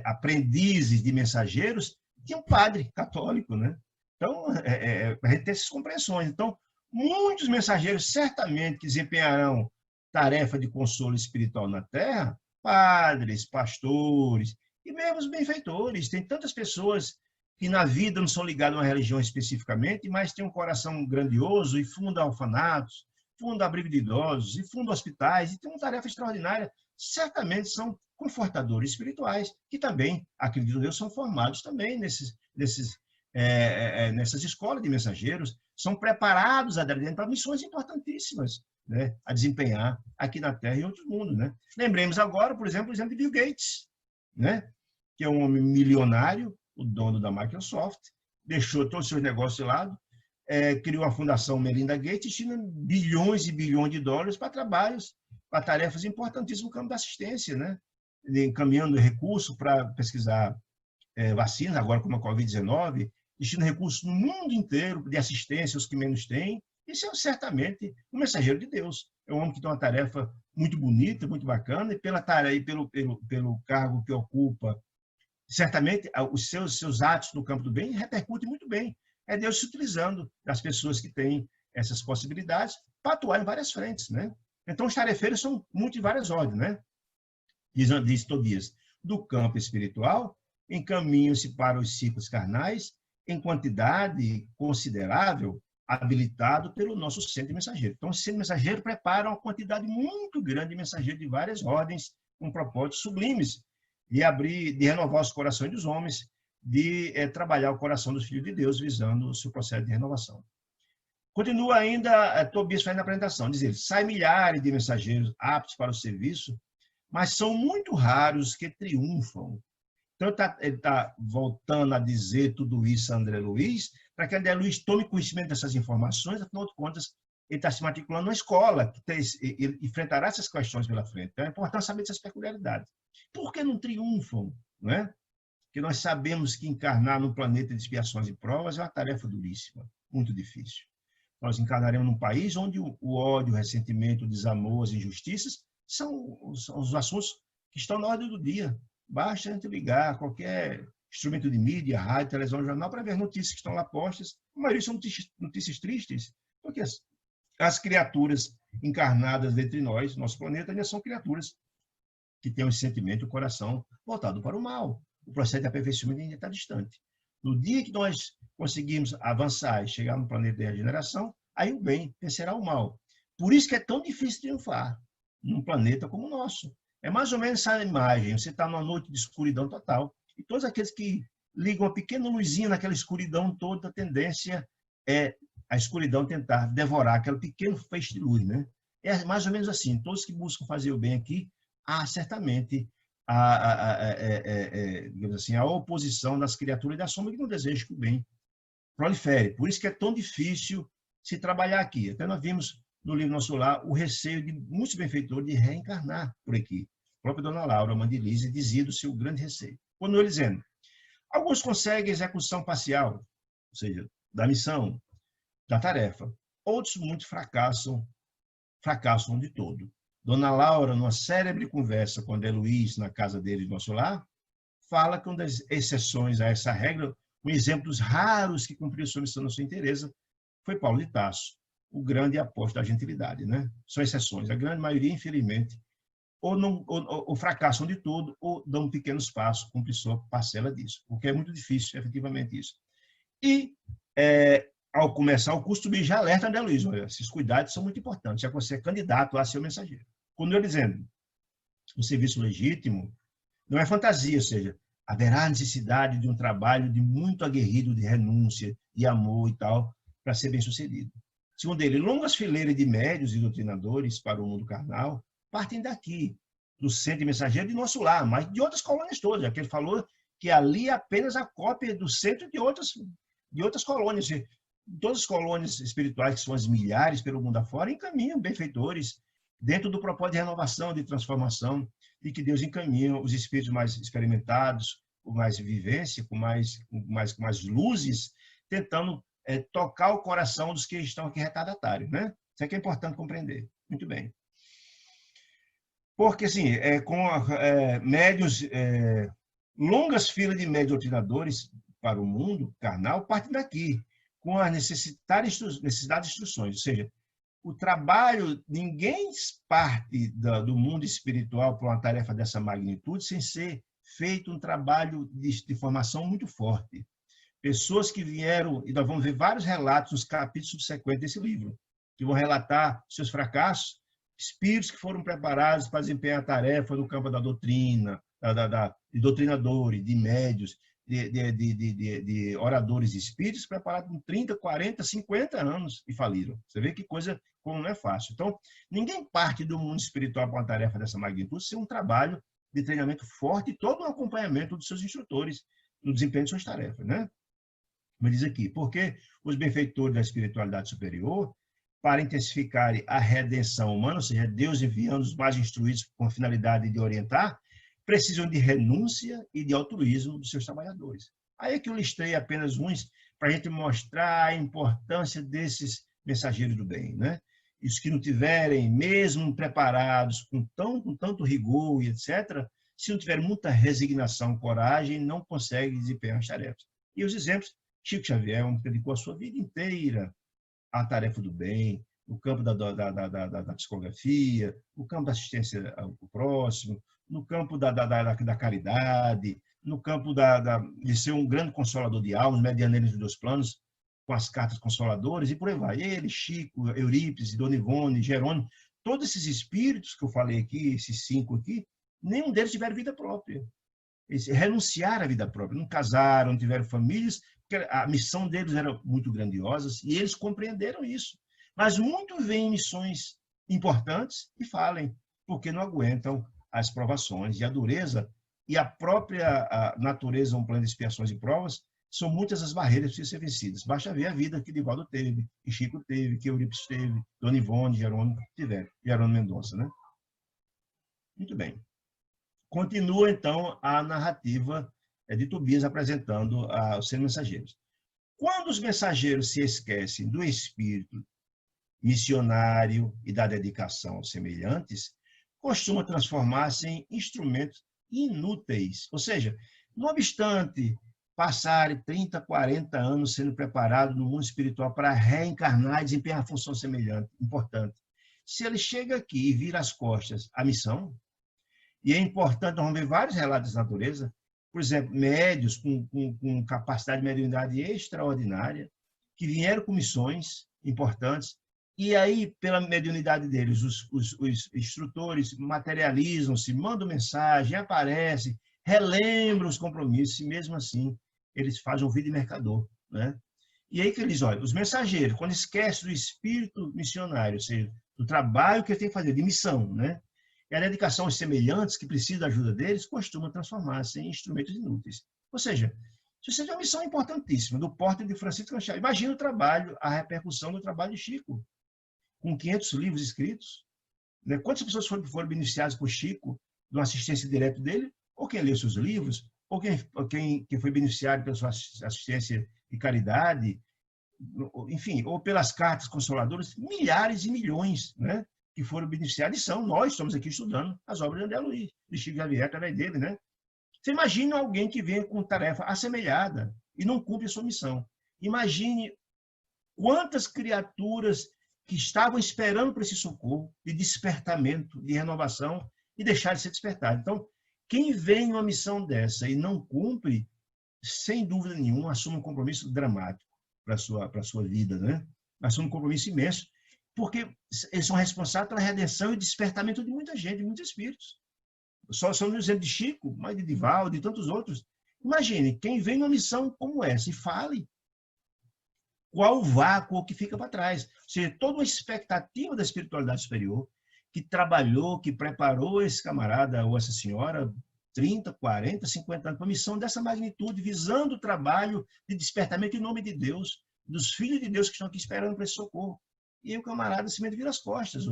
aprendizes de mensageiros, tinha um padre católico, né? Então, a gente ter essas compreensões. Então, muitos mensageiros certamente desempenharão tarefa de consolo espiritual na Terra, padres, pastores e mesmo os benfeitores. Tem tantas pessoas que na vida não são ligadas a uma religião especificamente, mas têm um coração grandioso e fundam orfanatos, fundam abrigo de idosos e fundam hospitais e têm uma tarefa extraordinária. Certamente são confortadores espirituais que também, acredito eu, são formados também nessas escolas de mensageiros, são preparados para missões importantíssimas, né, a desempenhar aqui na Terra e em outros mundos, né? Lembremos agora, por exemplo, o exemplo de Bill Gates, né, que é um homem milionário, o dono da Microsoft, deixou todos os seus negócios de lado, criou a Fundação Melinda Gates, destina bilhões e bilhões de dólares para trabalhos, para tarefas importantíssimas no campo da assistência, né? Encaminhando recursos para pesquisar vacinas, agora como a Covid-19, destina recursos no mundo inteiro de assistência aos que menos têm. Isso é certamente um mensageiro de Deus. É um homem que tem uma tarefa muito bonita, muito bacana, e pela tarefa, pelo cargo que ocupa, certamente os seus atos no campo do bem repercutem muito bem. É Deus se utilizando das pessoas que têm essas possibilidades para atuar em várias frentes, né? Então, os tarefeiros são muito de várias ordens, né? Diz Tobias, do campo espiritual, encaminham-se para os ciclos carnais em quantidade considerável, habilitado pelo nosso centro de mensageiro. Então, o centro de mensageiro prepara uma quantidade muito grande de mensageiros de várias ordens, com propósitos sublimes, de renovar os corações dos homens, de trabalhar o coração dos filhos de Deus, visando o seu processo de renovação. Continua ainda, Tobias faz na apresentação, diz ele, sai milhares de mensageiros aptos para o serviço, mas são muito raros que triunfam. Então, ele está voltando a dizer tudo isso a André Luiz, para que André Luiz tome conhecimento dessas informações, afinal de contas, ele está se matriculando numa escola, que ele enfrentará essas questões pela frente. Então, é importante saber dessas peculiaridades. Por que não triunfam? Não é? Porque nós sabemos que encarnar num planeta de expiações e provas é uma tarefa duríssima, muito difícil. Nós encarnaremos num país onde o ódio, o ressentimento, o desamor, as injustiças são os assuntos que estão na ordem do dia. Basta a gente ligar qualquer instrumento de mídia, rádio, televisão, jornal, para ver as notícias que estão lá postas. A maioria são notícias tristes, porque as criaturas encarnadas entre nós, nosso planeta, ainda são criaturas que têm um sentimento, o coração voltado para o mal. O processo de aperfeiçoamento ainda está distante. No dia que nós conseguimos avançar e chegar no planeta de regeneração, aí o bem vencerá o mal. Por isso que é tão difícil triunfar num planeta como o nosso. É mais ou menos essa imagem. Você está numa noite de escuridão total, e todos aqueles que ligam uma pequena luzinha naquela escuridão toda, a tendência é a escuridão tentar devorar aquele pequeno feixe de luz, né? É mais ou menos assim. Todos que buscam fazer o bem aqui, há certamente digamos assim, a oposição das criaturas da sombra que não desejam que o bem prolifere. Por isso que é tão difícil se trabalhar aqui. Até nós vimos no livro Nosso Lar o receio de muitos benfeitores de reencarnar por aqui. A própria Dona Laura Mandilise dizia do seu grande receio. Continua dizendo, alguns conseguem execução parcial, ou seja, da missão, da tarefa. Outros muito fracassam de todo. Dona Laura, numa célebre conversa com André Luiz, na casa dele, do Nosso Lar, fala que uma das exceções a essa regra, um exemplo dos raros que cumpriu sua missão na sua inteireza, foi Paulo de Tarso, o grande apóstolo da gentilidade, né? São exceções. A grande maioria, infelizmente, ou fracassam de todo, ou dão pequenos passos, cumprir sua parcela disso, porque é muito difícil, efetivamente, isso. E ao começar o curso, também já alerta André Luiz, olha, esses cuidados são muito importantes, já que você é candidato a ser o mensageiro. Continua dizendo, o serviço legítimo não é fantasia, ou seja, haverá necessidade de um trabalho de muito aguerrido, de renúncia, de amor e tal, para ser bem-sucedido. Segundo ele, longas fileiras de médios e doutrinadores para o mundo carnal partem daqui, do centro de mensageiro de nosso lar, mas de outras colônias todas, já que ele falou que ali é apenas a cópia do centro de outras colônias. Todas as colônias espirituais, que são as milhares pelo mundo afora, encaminham benfeitores dentro do propósito de renovação, de transformação, e que Deus encaminha os espíritos mais experimentados, com mais vivência, com mais luzes, tentando tocar o coração dos que estão aqui retardatários, né? Isso é que é importante compreender. Muito bem. Porque, assim, médios, longas filas de médios doutrinadores para o mundo carnal partem daqui, com a necessidade de instruções. Ou seja, o trabalho, ninguém parte do mundo espiritual para uma tarefa dessa magnitude sem ser feito um trabalho de formação muito forte. Pessoas que vieram, e nós vamos ver vários relatos nos capítulos subsequentes desse livro, que vão relatar seus fracassos, espíritos que foram preparados para desempenhar a tarefa no campo da doutrina, de doutrinadores, de médios, de oradores espíritos, preparados com 30, 40, 50 anos e faliram. Você vê que coisa como não é fácil. Então, ninguém parte do mundo espiritual para uma tarefa dessa magnitude sem um trabalho de treinamento forte e todo um acompanhamento dos seus instrutores no desempenho de suas tarefas, né? Como diz aqui, porque os benfeitores da espiritualidade superior, para intensificarem a redenção humana, ou seja, Deus enviando os mais instruídos com a finalidade de orientar, precisam de renúncia e de altruísmo dos seus trabalhadores. Aí é que eu listei apenas uns para a gente mostrar a importância desses mensageiros do bem, né? E os que não tiverem, mesmo preparados, com tanto rigor e etc., se não tiverem muita resignação, coragem, não conseguem desempenhar as tarefas. E os exemplos, Chico Xavier dedicou a sua vida inteira à tarefa do bem, no campo da psicografia, no campo da assistência ao próximo, no campo da caridade, no campo de ser um grande consolador de almas, mediando eles dos dois planos, com as cartas consoladoras, e por aí vai. Ele, Chico, Eurípides, Dona Ivone, Jerônimo, todos esses espíritos que eu falei aqui, esses 5 aqui, nenhum deles tiveram vida própria. Eles renunciaram à vida própria, não casaram, não tiveram famílias, porque a missão deles era muito grandiosa, e eles compreenderam isso. Mas muitos veem missões importantes e falem, porque não aguentam as provações. E a dureza e a própria natureza, um plano de expiações e provas, são muitas as barreiras que precisam ser vencidas. Basta ver a vida que Divaldo teve, que Chico teve, que Eurípides teve, Dona Ivone, Jerônimo tiveram, Jerônimo Mendonça, né? Muito bem. Continua, então, a narrativa de Tobias apresentando os seus mensageiros. Quando os mensageiros se esquecem do espírito missionário e da dedicação aos semelhantes, costuma transformar-se em instrumentos inúteis. Ou seja, não obstante passarem 30, 40 anos sendo preparados no mundo espiritual para reencarnar e desempenhar a função semelhante, importante. Se ele chega aqui e vira as costas à missão, e é importante, nós vamos ver vários relatos da natureza, por exemplo, médios com capacidade de mediunidade extraordinária, que vieram com missões importantes, e aí, pela mediunidade deles, os instrutores materializam-se, mandam mensagem, aparecem, relembram os compromissos, e mesmo assim, eles fazem um vídeo de mercador, né? E aí que eles olham, os mensageiros, quando esquecem do espírito missionário, ou seja, do trabalho que eles têm que fazer, de missão, né? E a dedicação aos semelhantes, que precisam da ajuda deles, costuma transformar-se em instrumentos inúteis. Ou seja, se você tem uma missão importantíssima, do porte de Francisco Canchal, imagina o trabalho, a repercussão do trabalho de Chico, com 500 livros escritos, né? Quantas pessoas foram beneficiadas por Chico, de uma assistência direta dele, ou quem leu seus livros, ou quem foi beneficiado pela sua assistência de caridade, enfim, ou pelas cartas consoladoras, milhares e milhões, né, que foram beneficiados, e nós estamos aqui estudando as obras de André Luiz, de Chico Xavier, através dele, né? Você imagina alguém que vem com tarefa assemelhada e não cumpre a sua missão. Imagine quantas criaturas que estavam esperando por esse socorro, de despertamento, de renovação, e deixaram de ser despertadas. Então, quem vem em uma missão dessa e não cumpre, sem dúvida nenhuma, assume um compromisso dramático. para sua vida, né? Mas é um compromisso imenso, porque eles são responsáveis pela redenção e despertamento de muita gente, de muitos espíritos. Só no exemplo de Chico, mas de Divaldo, de tantos outros. Imagine, quem vem numa missão como essa e fale, qual o vácuo que fica para trás. Ou seja, toda uma expectativa da espiritualidade superior, que trabalhou, que preparou esse camarada ou essa senhora 30, 40, 50 anos para uma missão dessa magnitude, visando o trabalho de despertamento em nome de Deus, dos filhos de Deus que estão aqui esperando para esse socorro. E aí o camarada simplesmente vira as costas,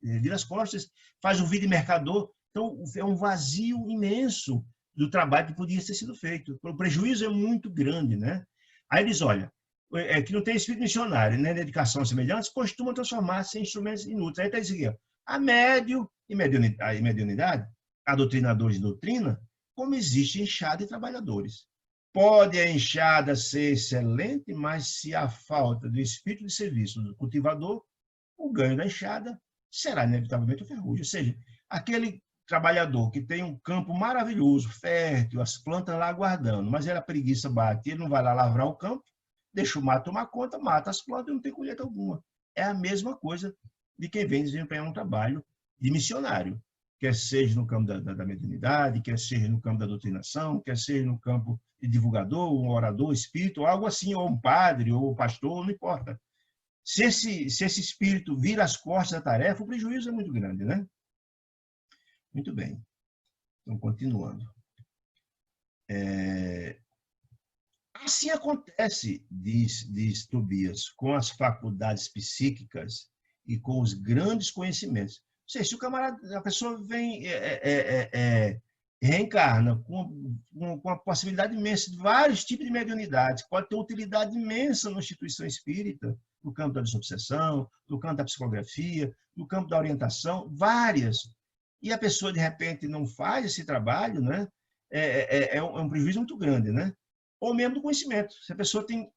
vira as costas, faz um vídeo mercador. Então, é um vazio imenso do trabalho que podia ter sido feito. O prejuízo é muito grande, né? Aí eles, olha, que não tem espírito missionário, né? Dedicação semelhantes, costumam transformar-se em instrumentos inúteis. Aí está dizendo aqui, a médio e mediunidade, a doutrinadores de doutrina, como existe enxada e trabalhadores. Pode a enxada ser excelente, mas se há falta do espírito de serviço do cultivador, o ganho da enxada será inevitavelmente o ferrugem. Ou seja, aquele trabalhador que tem um campo maravilhoso, fértil, as plantas lá aguardando, mas a preguiça bate, ele não vai lá lavrar o campo, deixa o mato tomar conta, mata as plantas e não tem colheita alguma. É a mesma coisa de quem vem desempenhar um trabalho de missionário, quer seja no campo da mediunidade, quer seja no campo da doutrinação, quer seja no campo de divulgador, um orador, espírito, ou algo assim, ou um padre, ou um pastor, não importa. Se esse espírito vira as costas da tarefa, o prejuízo é muito grande, né? Muito bem. Então, continuando. Assim acontece, diz Tobias, com as faculdades psíquicas e com os grandes conhecimentos. Ou seja, se o camarada, a pessoa vem, reencarna com a possibilidade imensa de vários tipos de mediunidades, pode ter utilidade imensa na instituição espírita, no campo da desobsessão, no campo da psicografia, no campo da orientação, várias. E a pessoa, de repente, não faz esse trabalho, né? É um prejuízo muito grande, né? Ou mesmo do conhecimento. Se a pessoa tem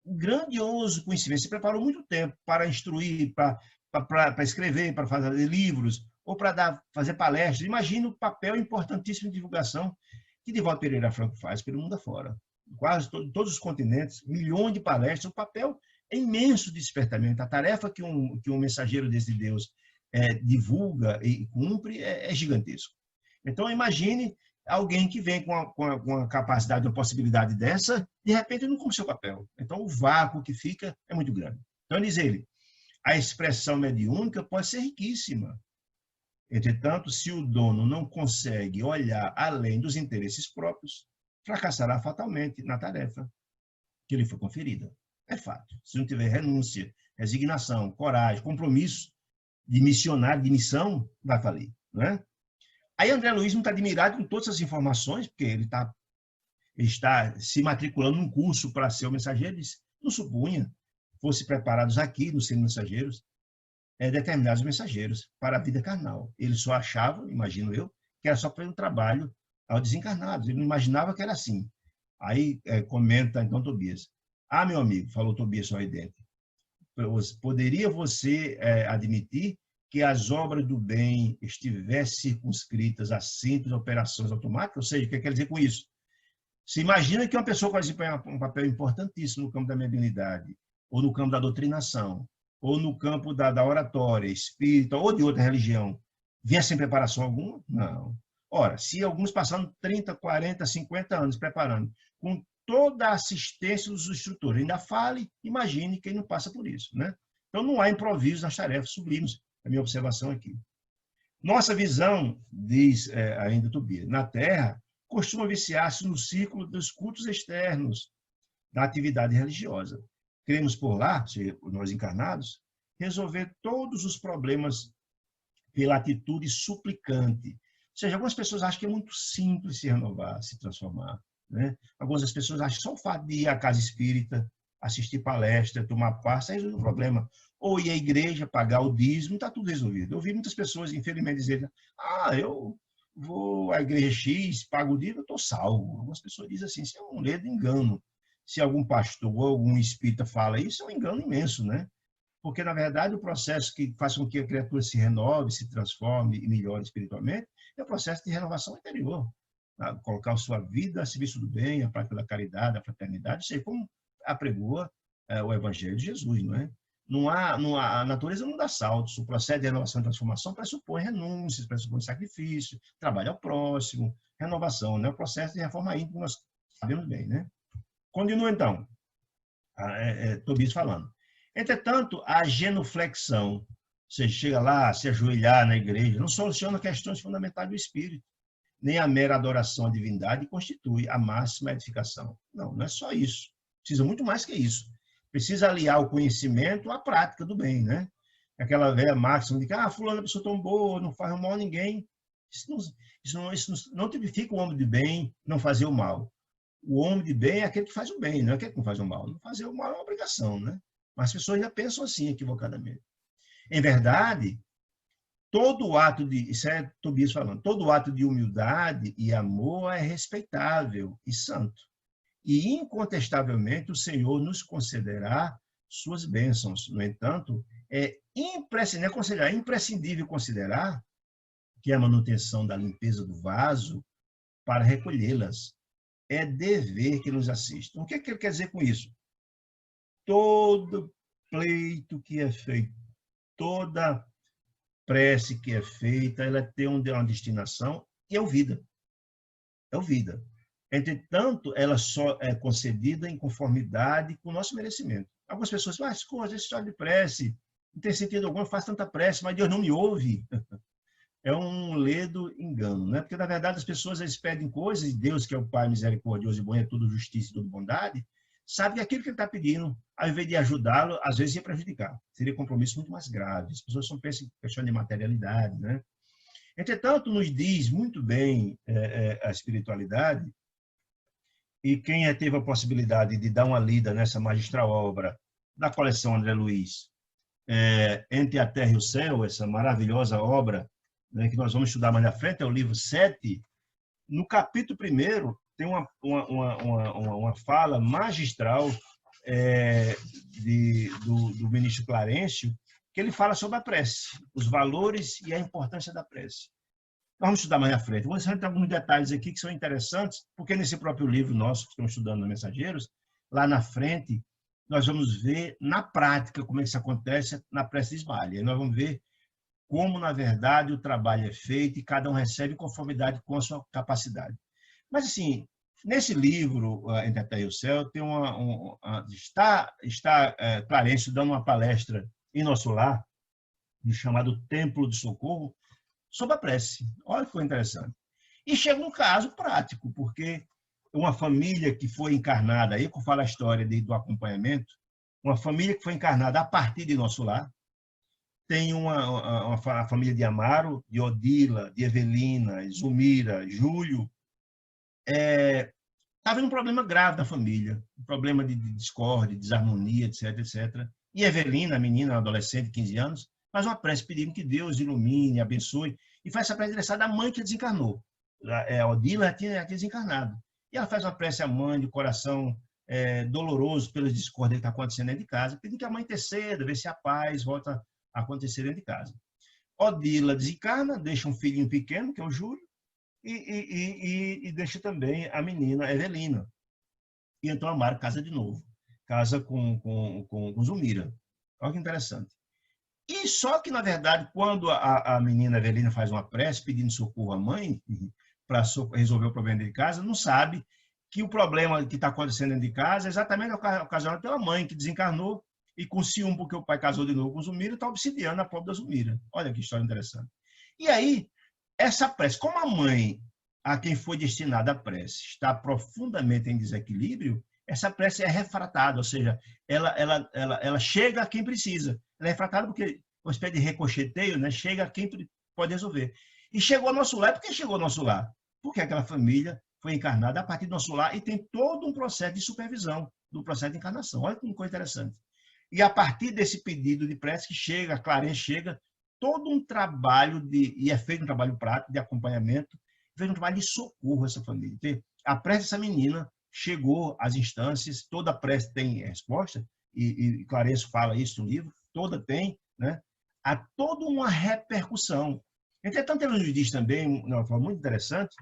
um grandioso conhecimento, se preparou muito tempo para instruir, para escrever, para fazer livros, ou para fazer palestras, imagina o papel importantíssimo de divulgação que Divaldo Pereira Franco faz pelo mundo afora. Quase todos os continentes, milhões de palestras, o papel é imenso de despertamento. A tarefa que um mensageiro desse Deus divulga e cumpre é gigantesco. Então, imagine alguém que vem com a capacidade, uma possibilidade dessa, de repente não cumpre seu papel. Então, o vácuo que fica é muito grande. Então, diz ele, a expressão mediúnica pode ser riquíssima. Entretanto, se o dono não consegue olhar além dos interesses próprios, fracassará fatalmente na tarefa que lhe foi conferida. É fato. Se não tiver renúncia, resignação, coragem, compromisso de missionário, de missão, vai falir, não é? Aí André Luiz não está admirado com todas essas informações, porque ele está se matriculando num curso para ser o mensageiro, ele não supunha fosse preparados aqui, no Centro Mensageiros, determinados mensageiros para a vida carnal. Ele só achava, imagino eu, que era só para um trabalho aos desencarnados. Ele não imaginava que era assim. Aí comenta, então, Tobias. Ah, meu amigo, falou Tobias sorridente, poderia você admitir que as obras do bem estivessem circunscritas a simples operações automáticas? Ou seja, o que quer dizer com isso? Se imagina que uma pessoa pode desempenhar um papel importantíssimo no campo da mediunidade, ou no campo da doutrinação, ou no campo da oratória, espírita, ou de outra religião, vinha sem preparação alguma? Não. Ora, se alguns passaram 30, 40, 50 anos preparando, com toda a assistência dos instrutores, ainda fale, imagine quem não passa por isso, né? Então, não há improviso nas tarefas sublimes, é a minha observação aqui. Nossa visão, diz ainda Tobias, na Terra, costuma viciar-se no círculo dos cultos externos da atividade religiosa. Queremos por lá, nós encarnados, resolver todos os problemas pela atitude suplicante. Ou seja, algumas pessoas acham que é muito simples se renovar, se transformar, né? Algumas pessoas acham que só o fato de ir à casa espírita, assistir palestra, tomar parte, resolve o problema. Ou ir à igreja, pagar o dízimo, está tudo resolvido. Eu vi muitas pessoas, infelizmente, dizerem, eu vou à igreja X, pago o dízimo, eu estou salvo. Algumas pessoas dizem assim, isso é um ledo engano. Se algum pastor ou algum espírita fala isso, é um engano imenso, né? Porque, na verdade, o processo que faz com que a criatura se renove, se transforme e melhore espiritualmente é o processo de renovação interior. Tá? Colocar a sua vida a serviço do bem, a prática da caridade, da fraternidade, sei como apregoa o Evangelho de Jesus, não é? A natureza não dá saltos. O processo de renovação e transformação pressupõe renúncias, pressupõe sacrifício, trabalho ao próximo, renovação, né? O processo de reforma íntima, nós sabemos bem, né? Continua, então, Tobias falando. Entretanto, a genuflexão, você chega lá, se ajoelhar na igreja, não soluciona questões fundamentais do espírito, nem a mera adoração à divindade constitui a máxima edificação. Não, não é só isso. Precisa muito mais que isso. Precisa aliar o conhecimento à prática do bem, né? Aquela velha máxima de que, fulano é uma pessoa tão boa, não faz mal a ninguém. Isso não tipifica o homem de bem não fazer o mal. O homem de bem é aquele que faz o bem, não é aquele que não faz o mal. Não fazer o mal é uma obrigação, né? Mas as pessoas já pensam assim, equivocadamente. Em verdade, todo ato de, isso é Tobias falando, todo ato de humildade e amor é respeitável e santo. E, incontestavelmente, o Senhor nos concederá suas bênçãos. No entanto, é imprescindível considerar que a manutenção da limpeza do vaso para recolhê-las é dever que nos assista. O que ele quer dizer com isso? Todo pleito que é feito, toda prece que é feita, ela tem uma destinação e é ouvida. É ouvida. Entretanto, ela só é concedida em conformidade com o nosso merecimento. Algumas pessoas falam, essa história de prece, não tem sentido algum, eu faço tanta prece, mas Deus não me ouve. É um ledo engano, né? Porque, na verdade, as pessoas eles pedem coisas, e Deus, que é o Pai misericordioso e bom, é tudo justiça e tudo bondade, sabe que aquilo que ele está pedindo, ao invés de ajudá-lo, às vezes ia prejudicar. Seria compromisso muito mais grave. As pessoas só pensam em questão de materialidade, né? Entretanto, nos diz muito bem a espiritualidade, e quem teve a possibilidade de dar uma lida nessa magistral obra da coleção André Luiz, Entre a Terra e o Céu, essa maravilhosa obra, né, que nós vamos estudar mais à frente, é o livro 7, no capítulo 1 tem uma fala magistral do ministro Clarencio, que ele fala sobre a prece, os valores e a importância da prece. Nós vamos estudar mais à frente. Vou entrar alguns detalhes aqui que são interessantes, porque nesse próprio livro nosso, que estamos estudando no Mensageiros, lá na frente, nós vamos ver na prática como é que isso acontece na prece de Ismael. E nós vamos ver como, na verdade, o trabalho é feito e cada um recebe em conformidade com a sua capacidade. Mas, assim, nesse livro, Entre a Terra e o Céu, tem está Clarencio dando uma palestra em nosso lar, chamado Templo de Socorro, sobre a prece. Olha que foi interessante. E chega um caso prático, porque uma família que foi encarnada, aí que eu falo a história do acompanhamento, uma família que foi encarnada a partir de nosso lar, tem uma família de Amaro, de Odila, de Evelina, Zumira, Júlio, estava em um problema grave da família, um problema de discórdia, desarmonia, etc, etc. E Evelina, a menina, adolescente de 15 anos, faz uma prece pedindo que Deus ilumine, abençoe, e faz essa prece adressada à mãe que desencarnou. A Odila já tinha desencarnado. E ela faz uma prece à mãe de coração doloroso pelas discórdias que está acontecendo dentro de casa, pedindo que a mãe interceda, ver se a paz volta a acontecer dentro de casa. Odila desencarna, deixa um filhinho pequeno, que é o Júlio, e deixa também a menina Evelina. E então Amaro casa de novo. Casa com Zumira. Olha que interessante. E só que, na verdade, quando a menina Evelina faz uma prece pedindo socorro à mãe para resolver o problema de casa, não sabe que o problema que está acontecendo dentro de casa é exatamente ocasionado pela mãe que desencarnou e com ciúme porque o pai casou de novo com Zumira, está obsidiando a pobre da Zumira. Olha que história interessante. E aí, essa prece, como a mãe a quem foi destinada a prece está profundamente em desequilíbrio, essa prece é refratada, ou seja, ela chega a quem precisa. Ela é refratada porque uma espécie de ricocheteio, né? Chega a quem pode resolver. E chegou ao nosso lar, por que chegou ao nosso lar? Porque aquela família foi encarnada a partir do nosso lar e tem todo um processo de supervisão do processo de encarnação. Olha que coisa interessante. E a partir desse pedido de prece que chega, a Clarence chega, todo um trabalho, e é feito um trabalho prático de acompanhamento, feito um trabalho de socorro a essa família. A prece dessa menina chegou às instâncias, toda prece tem resposta, e Clarence fala isso no livro, toda tem, né? Há toda uma repercussão. Entretanto, ele nos diz também, de uma forma muito interessante,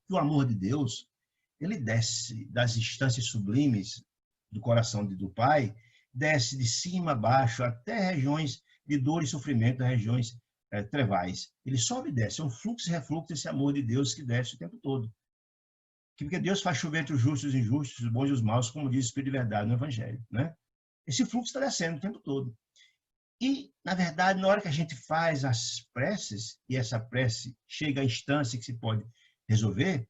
que o amor de Deus, ele desce das instâncias sublimes do coração do Pai desce de cima a baixo até regiões de dor e sofrimento, regiões trevais. Ele sobe e desce. É um fluxo e refluxo desse amor de Deus que desce o tempo todo. Porque Deus faz chover entre os justos e os injustos, os bons e os maus, como diz o Espírito de Verdade no Evangelho, né? Esse fluxo está descendo o tempo todo. E, na verdade, na hora que a gente faz as preces, e essa prece chega à instância que se pode resolver,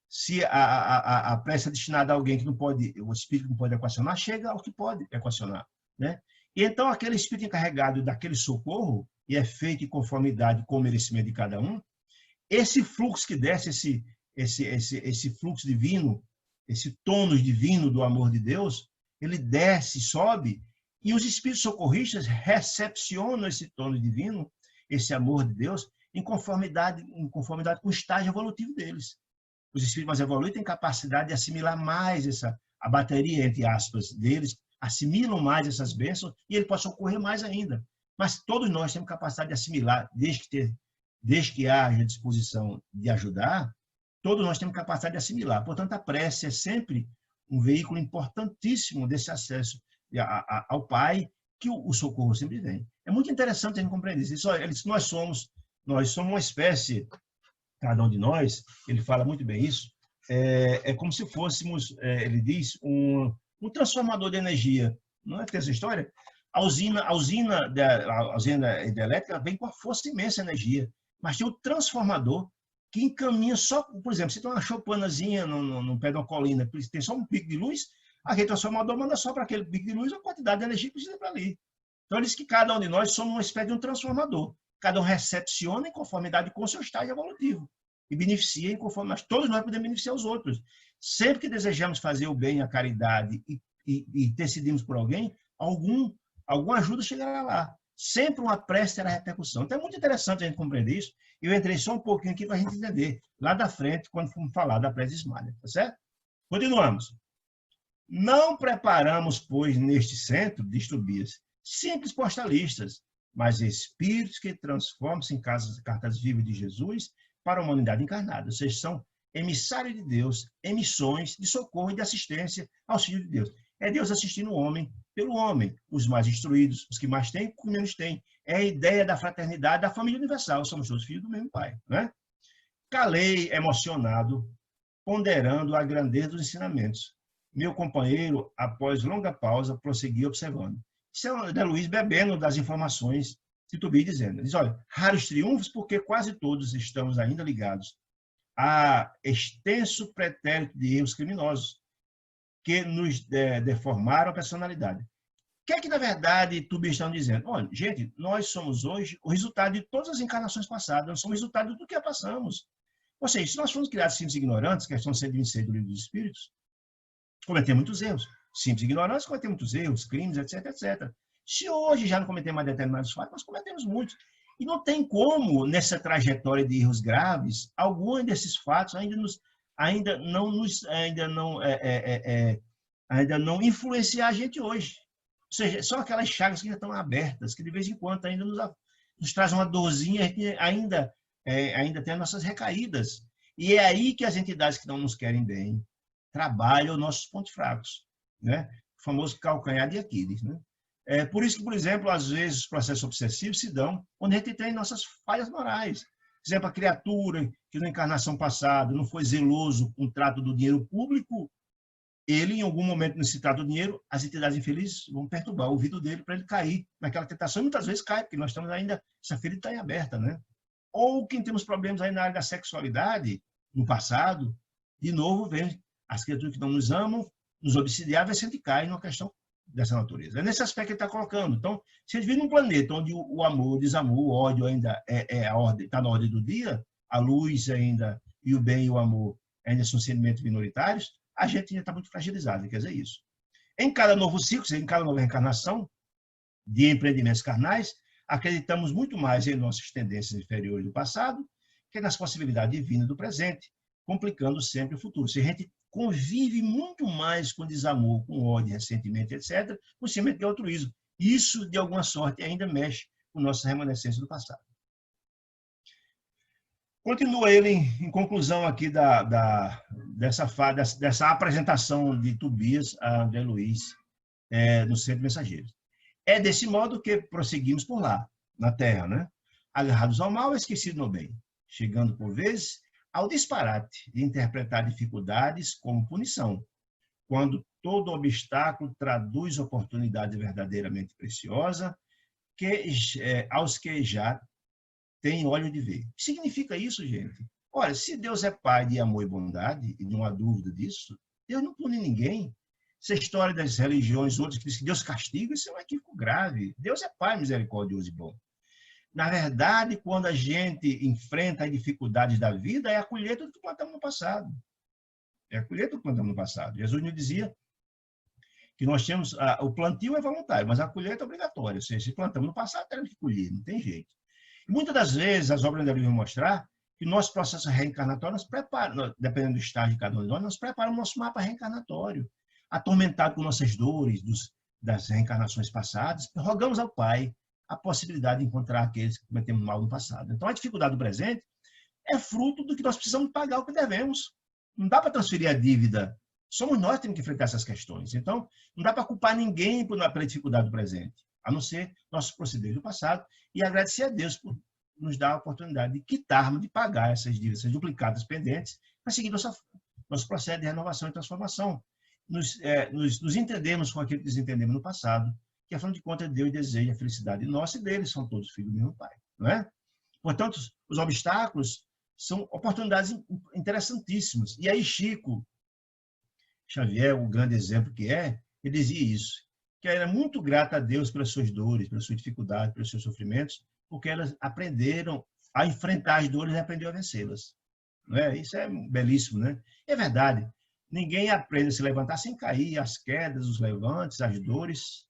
se a prece é destinada a alguém que não pode, o espírito não pode equacionar, chega ao que pode equacionar, né? E então, aquele espírito encarregado daquele socorro, e é feito em conformidade com o merecimento de cada um, esse fluxo que desce, esse fluxo divino, esse tônus divino do amor de Deus, ele desce, sobe, e os espíritos socorristas recepcionam esse tônus divino, esse amor de Deus, em conformidade com o estágio evolutivo deles. Os espíritos mais evoluídos têm capacidade de assimilar mais a bateria, entre aspas, deles, assimilam mais essas bênçãos e ele pode socorrer mais ainda. Mas todos nós temos capacidade de assimilar, desde que haja disposição de ajudar, todos nós temos capacidade de assimilar. Portanto, a prece é sempre um veículo importantíssimo desse acesso ao Pai, que o socorro sempre vem. É muito interessante a gente compreender isso. Nós somos uma espécie, cada um de nós, ele fala muito bem isso, é como se fôssemos, ele diz, um transformador de energia. Não é que tem essa história? A usina hidrelétrica vem com a força imensa de energia, mas tem o transformador que encaminha só, por exemplo, se tem uma choupanazinha no pé de uma colina, tem só um pico de luz, aquele transformador manda só para aquele pico de luz a quantidade de energia que precisa para ali. Então, ele diz que cada um de nós somos uma espécie de um transformador. Cada um recepciona em conformidade com o seu estágio evolutivo e beneficia em conformidade. Todos nós podemos beneficiar os outros. Sempre que desejamos fazer o bem, a caridade e decidimos por alguém, alguma ajuda chegará lá. Sempre uma prece terá repercussão. Então, é muito interessante a gente compreender isso. Eu entrei só um pouquinho aqui para a gente entender lá da frente, quando formos falar da prece Ismália, tá certo? Continuamos. Não preparamos, pois, neste centro, diz Tobias, simples postalistas, mas espíritos que transformam-se em cartas vivas de Jesus para a humanidade encarnada. Ou seja, são emissários de Deus, emissões de socorro e de assistência aos filhos de Deus. É Deus assistindo o homem pelo homem, os mais instruídos, os que mais têm, os que menos têm. É a ideia da fraternidade, da família universal. Somos todos filhos do mesmo Pai, né? Calei, emocionado, ponderando a grandeza dos ensinamentos. Meu companheiro, após longa pausa, prosseguiu observando. Isso é o Luiz bebendo das informações de Tobias dizendo. Diz, olha, raros triunfos porque quase todos estamos ainda ligados a extenso pretérito de erros criminosos que nos deformaram a personalidade. O que é que, na verdade, Tobias está dizendo? Olha, gente, nós somos hoje o resultado de todas as encarnações passadas, nós somos o resultado do que passamos. Ou seja, se nós fomos criados simples e ignorantes, questão 126 do Livro dos Espíritos, cometemos muitos erros. Simples e ignorantes, cometemos muitos erros, crimes, etc, etc. Se hoje já não cometemos mais determinados fatos, nós cometemos muitos. E não tem como, nessa trajetória de erros graves, algum desses fatos ainda não influenciar a gente hoje. Ou seja, são aquelas chagas que ainda estão abertas, que de vez em quando ainda nos traz uma dorzinha, a gente ainda tem as nossas recaídas. E é aí que as entidades que não nos querem bem trabalham os nossos pontos fracos, né? O famoso calcanhar de Aquiles, né? Por isso que, por exemplo, às vezes os processos obsessivos se dão onde a gente tem nossas falhas morais. Por exemplo, a criatura que na encarnação passada não foi zeloso com o trato do dinheiro público, ele, em algum momento, nesse trato do dinheiro, as entidades infelizes vão perturbar o ouvido dele para ele cair naquela tentação, e muitas vezes cai, porque nós estamos ainda, essa ferida está em aberta, né? Ou quem temos problemas aí na área da sexualidade, no passado, de novo, vem as criaturas que não nos amam, nos obsidiar, vai sempre cair numa questão dessa natureza. É nesse aspecto que ele está colocando. Então, se a gente vive num planeta onde o amor, o desamor, o ódio ainda está na ordem do dia, a luz ainda, e o bem e o amor ainda são sentimentos minoritários, a gente ainda está muito fragilizado, quer dizer isso. Em cada novo ciclo, em cada nova reencarnação de empreendimentos carnais, acreditamos muito mais em nossas tendências inferiores do passado que nas possibilidades divinas do presente, complicando sempre o futuro. Se a gente convive muito mais com desamor, com ódio, ressentimento, etc., com sentimento de altruísmo. Isso, de alguma sorte, ainda mexe com nossa remanescência do passado. Continua ele, em conclusão aqui dessa apresentação de Tobias a André Luiz. no centro de mensageiros. É desse modo que prosseguimos por lá, na terra, né? Agarrados ao mal, esquecidos no bem, chegando, por vezes, ao disparate de interpretar dificuldades como punição, quando todo obstáculo traduz oportunidade verdadeiramente preciosa aos que já têm olho de ver. Significa isso, gente? Olha, se Deus é Pai de amor e bondade, e não há dúvida disso, Deus não pune ninguém. Essa história das religiões, outras que dizem que Deus castiga, isso é um equívoco grave. Deus é Pai misericordioso e bom. Na verdade, quando a gente enfrenta as dificuldades da vida, é a colheita do que plantamos no passado. É a colheita do que plantamos no passado. Jesus nos dizia que nós temos... o plantio é voluntário, mas a colheita é obrigatória. Ou seja, se plantamos no passado, temos que colher, não tem jeito. E muitas das vezes, as obras da Bíblia vão mostrar que o nosso processo reencarnatório, dependendo do estágio de cada um de nós preparamos o nosso mapa reencarnatório, atormentado com nossas dores das reencarnações passadas, rogamos ao Pai a possibilidade de encontrar aqueles que cometemos mal no passado. Então, a dificuldade do presente é fruto do que nós precisamos pagar o que devemos. Não dá para transferir a dívida. Somos nós que temos que enfrentar essas questões. Então, não dá para culpar ninguém pela dificuldade do presente, a não ser nossos procederes do passado e agradecer a Deus por nos dar a oportunidade de quitarmos, de pagar essas dívidas, essas duplicadas pendentes, para seguir nosso processo de renovação e transformação. Nos entendemos com aquilo que desentendemos no passado, que, afinal de contas, Deus deseja a felicidade nossa e deles, são todos filhos do mesmo Pai. Não é? Portanto, os obstáculos são oportunidades interessantíssimas. E aí, Chico Xavier, o grande exemplo que ele dizia isso, que era muito grato a Deus pelas suas dores, pelas suas dificuldades, pelos seus sofrimentos, porque elas aprenderam a enfrentar as dores e aprenderam a vencê-las. Não é? Isso é belíssimo, né? É verdade. Ninguém aprende a se levantar sem cair. As quedas, os levantes, as dores,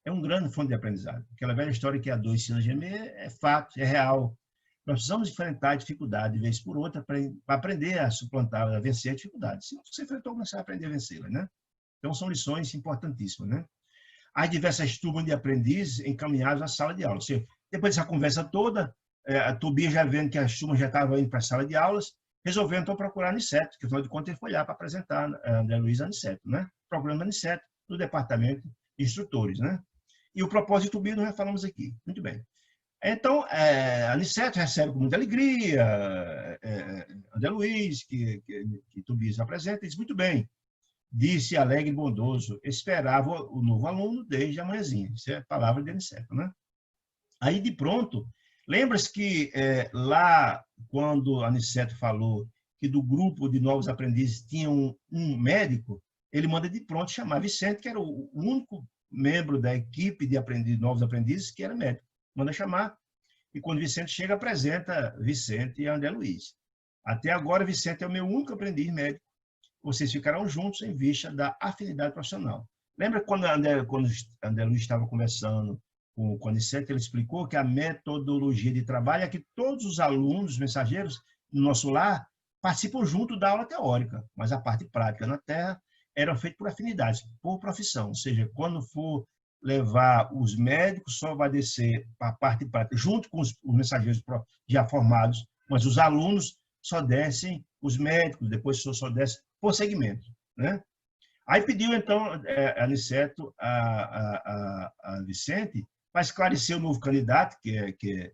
é um grande fonte de aprendizado. Aquela velha história que a dor ensina a gemer é fato, é real. Nós precisamos enfrentar a dificuldade de vez por outra para aprender a suplantar, a vencer a dificuldade. Se você enfrentou, você vai aprender a vencê-la, né? Então, são lições importantíssimas, né? As diversas turmas de aprendizes encaminhados à sala de aula. Ou seja, depois dessa conversa toda, a Tobias já vendo que as turmas já estavam indo para a sala de aulas, resolveu então procurar a Aniceto, que afinal de contas ele foi lá para apresentar a André Luiz Aniceto, né? Procurando a Aniceto no departamento de instrutores, né? E o propósito de Tobias nós já falamos aqui. Muito bem. Então, a Aniceto recebe com muita alegria André Luiz, que Tobias apresenta, e diz, muito bem, disse alegre e bondoso, esperava o novo aluno desde a manhãzinha. Isso é a palavra de Aniceto, né? Aí, de pronto, lembra-se que lá, quando Aniceto falou que do grupo de novos aprendizes tinha um médico, ele manda de pronto chamar Vicente, que era o único membro da equipe de novos aprendizes que era médico. Manda chamar, e quando Vicente chega, apresenta Vicente e André Luiz. Até agora, Vicente é o meu único aprendiz médico. Vocês ficarão juntos em vista da afinidade profissional. Lembra quando André Luiz estava conversando com o Aniceto, ele explicou que a metodologia de trabalho é que todos os alunos mensageiros no nosso lar participam junto da aula teórica, mas a parte prática na Terra era feita por afinidades, por profissão. Ou seja, quando for levar os médicos, só vai descer para a parte prática, junto com os mensageiros já formados, mas os alunos só descem, os médicos, depois só descem por segmento, né? Aí pediu, então, Aniceto a Vicente para esclarecer o novo candidato, que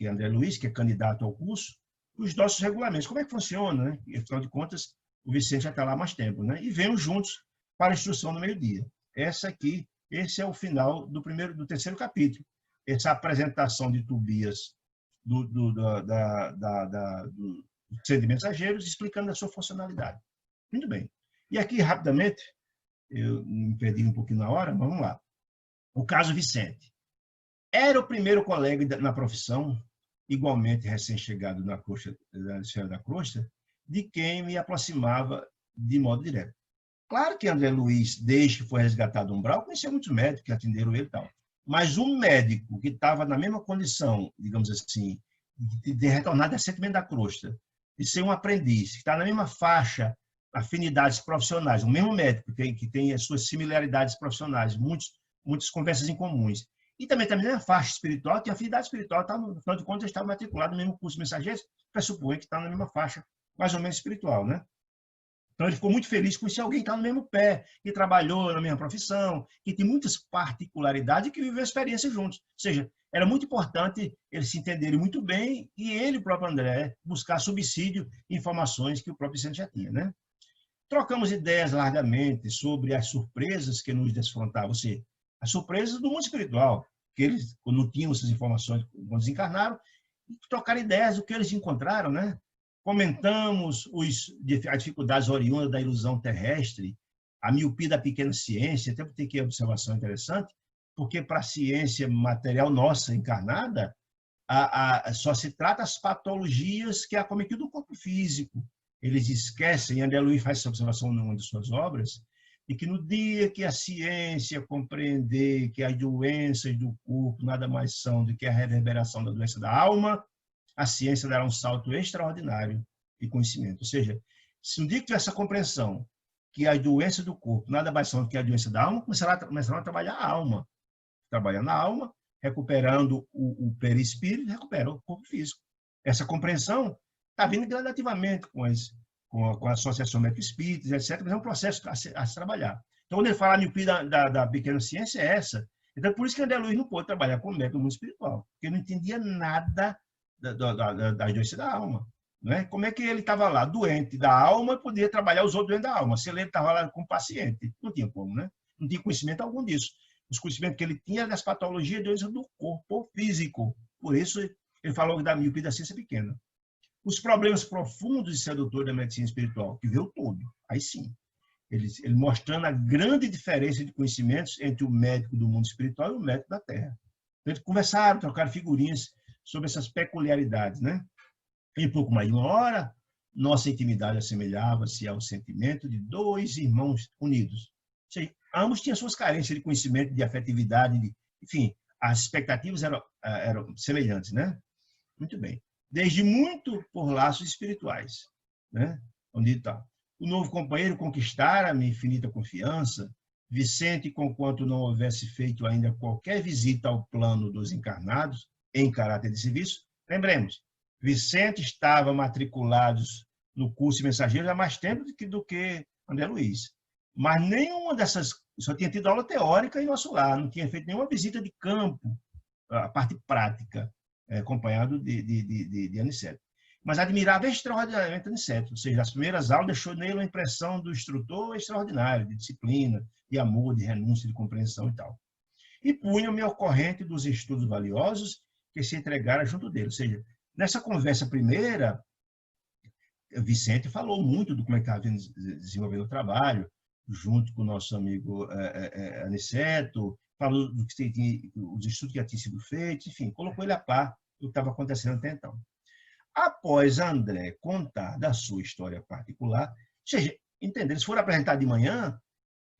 é André Luiz, que é candidato ao curso, os nossos regulamentos. Como é que funciona, né? E, afinal de contas, o Vicente já está lá há mais tempo, né? E venham juntos para a instrução no meio-dia. Esse é o final do terceiro capítulo. Essa apresentação de Tobias do Centro de Mensageiros, explicando a sua funcionalidade. Muito bem. E aqui, rapidamente, eu me perdi um pouquinho na hora, mas vamos lá. O caso Vicente. Era o primeiro colega na profissão, igualmente recém-chegado na esfera da crosta, de quem me aproximava de modo direto. Claro que André Luiz, desde que foi resgatado do umbral, conhecia muitos médicos que atenderam ele e tal. Mas um médico que estava na mesma condição, digamos assim, de retornar recentemente da crosta, de ser um aprendiz, que está na mesma faixa, afinidades profissionais, o mesmo médico que tem as suas similaridades profissionais, muitas conversas em comuns, e também na mesma faixa espiritual, que a afinidade espiritual, no final de contas, está matriculado no mesmo curso de mensageiros, pressupõe que está na mesma faixa, mais ou menos espiritual, né? Então, ele ficou muito feliz com isso, alguém que está no mesmo pé, que trabalhou na mesma profissão, que tem muitas particularidades e que viveu a experiência juntos. Ou seja, era muito importante eles se entenderem muito bem e ele, o próprio André, buscar subsídio em informações que o próprio Vicente já tinha, né? Trocamos ideias largamente sobre as surpresas que nos desfrontavam, ou seja, as surpresas do mundo espiritual, que eles não tinham essas informações quando desencarnaram, e trocar ideias do que eles encontraram, né? Comentamos as dificuldades oriundas da ilusão terrestre, a miopia da pequena ciência, até porque tem observação interessante, porque para a ciência material nossa encarnada, só se trata as patologias que acometem do corpo físico. Eles esquecem, André Luiz faz essa observação numa de suas obras, de que no dia que a ciência compreender que as doenças do corpo nada mais são do que a reverberação da doença da alma, a ciência dará um salto extraordinário de conhecimento. Ou seja, se um dia que tiver essa compreensão que as doenças do corpo nada mais são do que a doença da alma, começarão a trabalhar a alma. Trabalhando a alma, recuperando o perispírito, recupera o corpo físico. Essa compreensão está vindo gradativamente com a Associação Médica Espíritas, etc., mas é um processo a se trabalhar. Então, quando ele fala a miopia da pequena ciência, é essa. Então, por isso que André Luiz não pôde trabalhar como médico no mundo espiritual, porque ele não entendia nada das doenças da alma. Né? Como é que ele estava lá, doente da alma, e podia trabalhar os outros doentes da alma? Se ele estava lá com paciente, não tinha como, né? Não tinha conhecimento algum disso. Os conhecimentos que ele tinha das patologias e doenças do corpo físico. Por isso, ele falou da miopia da ciência pequena. Os problemas profundos e sedutores da medicina espiritual, que veio todo, aí sim. Ele mostrando a grande diferença de conhecimentos entre o médico do mundo espiritual e o médico da Terra. Eles conversaram, trocaram figurinhas sobre essas peculiaridades, né? Em pouco mais de uma hora, nossa intimidade assemelhava-se ao sentimento de dois irmãos unidos. Ou seja, ambos tinham suas carências de conhecimento, de afetividade, enfim, as expectativas eram semelhantes, né? Muito bem. Desde muito por laços espirituais, né? Onde está? O novo companheiro conquistara-me infinita confiança. Vicente, conquanto não houvesse feito ainda qualquer visita ao plano dos encarnados, em caráter de serviço, lembremos, Vicente estava matriculado no curso de mensageiros há mais tempo do que André Luiz. Mas nenhuma dessas, só tinha tido aula teórica em nosso lar, não tinha feito nenhuma visita de campo, a parte prática, acompanhado de Aniceto. Mas admirava extraordinariamente Aniceto, ou seja, as primeiras aulas deixou nele uma impressão do instrutor extraordinário, de disciplina, de amor, de renúncia, de compreensão e tal. E punha-me ao corrente dos estudos valiosos que se entregaram junto dele. Ou seja, nessa conversa primeira, Vicente falou muito do como é que estava desenvolvendo o trabalho, junto com o nosso amigo Aniceto, falou do que os estudos que já tinham sido feitos, enfim, colocou ele a par do que estava acontecendo até então. Após André contar da sua história particular, ou seja, entendeu? Eles foram apresentar de manhã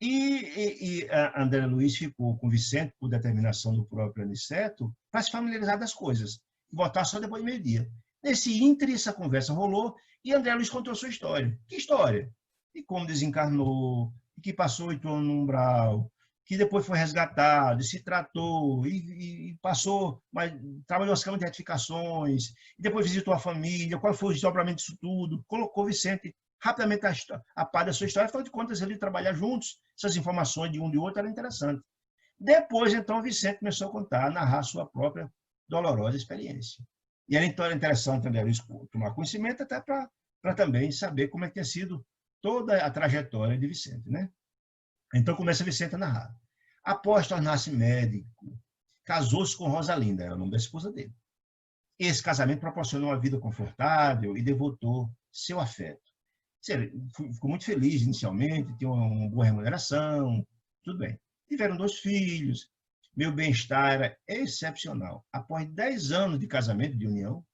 e André Luiz ficou com Vicente, por determinação do próprio Aniceto, para se familiarizar das coisas, e voltar só depois do meio-dia. Nesse ínterim, essa conversa rolou e André Luiz contou sua história. Que história? E como desencarnou, que passou 8 anos no umbral, que depois foi resgatado, e se tratou, e passou, mas trabalhou as camas de retificações, e depois visitou a família, qual foi o desdobramento disso tudo, colocou Vicente rapidamente a par da sua história, afinal de contas, ele trabalhar juntos, essas informações de um e outro eram interessantes. Depois, então, Vicente começou a contar, a narrar sua própria dolorosa experiência. E era então interessante André Luiz tomar conhecimento até para também saber como é que tinha sido toda a trajetória de Vicente, né? Então começa Vicente a narrar. Após tornar-se médico, casou-se com Rosalinda, era o nome da esposa dele. Esse casamento proporcionou uma vida confortável e devotou seu afeto. Ficou muito feliz inicialmente, tinha uma boa remuneração, tudo bem. Tiveram 2 filhos, meu bem-estar era excepcional. Após 10 anos de casamento, de união,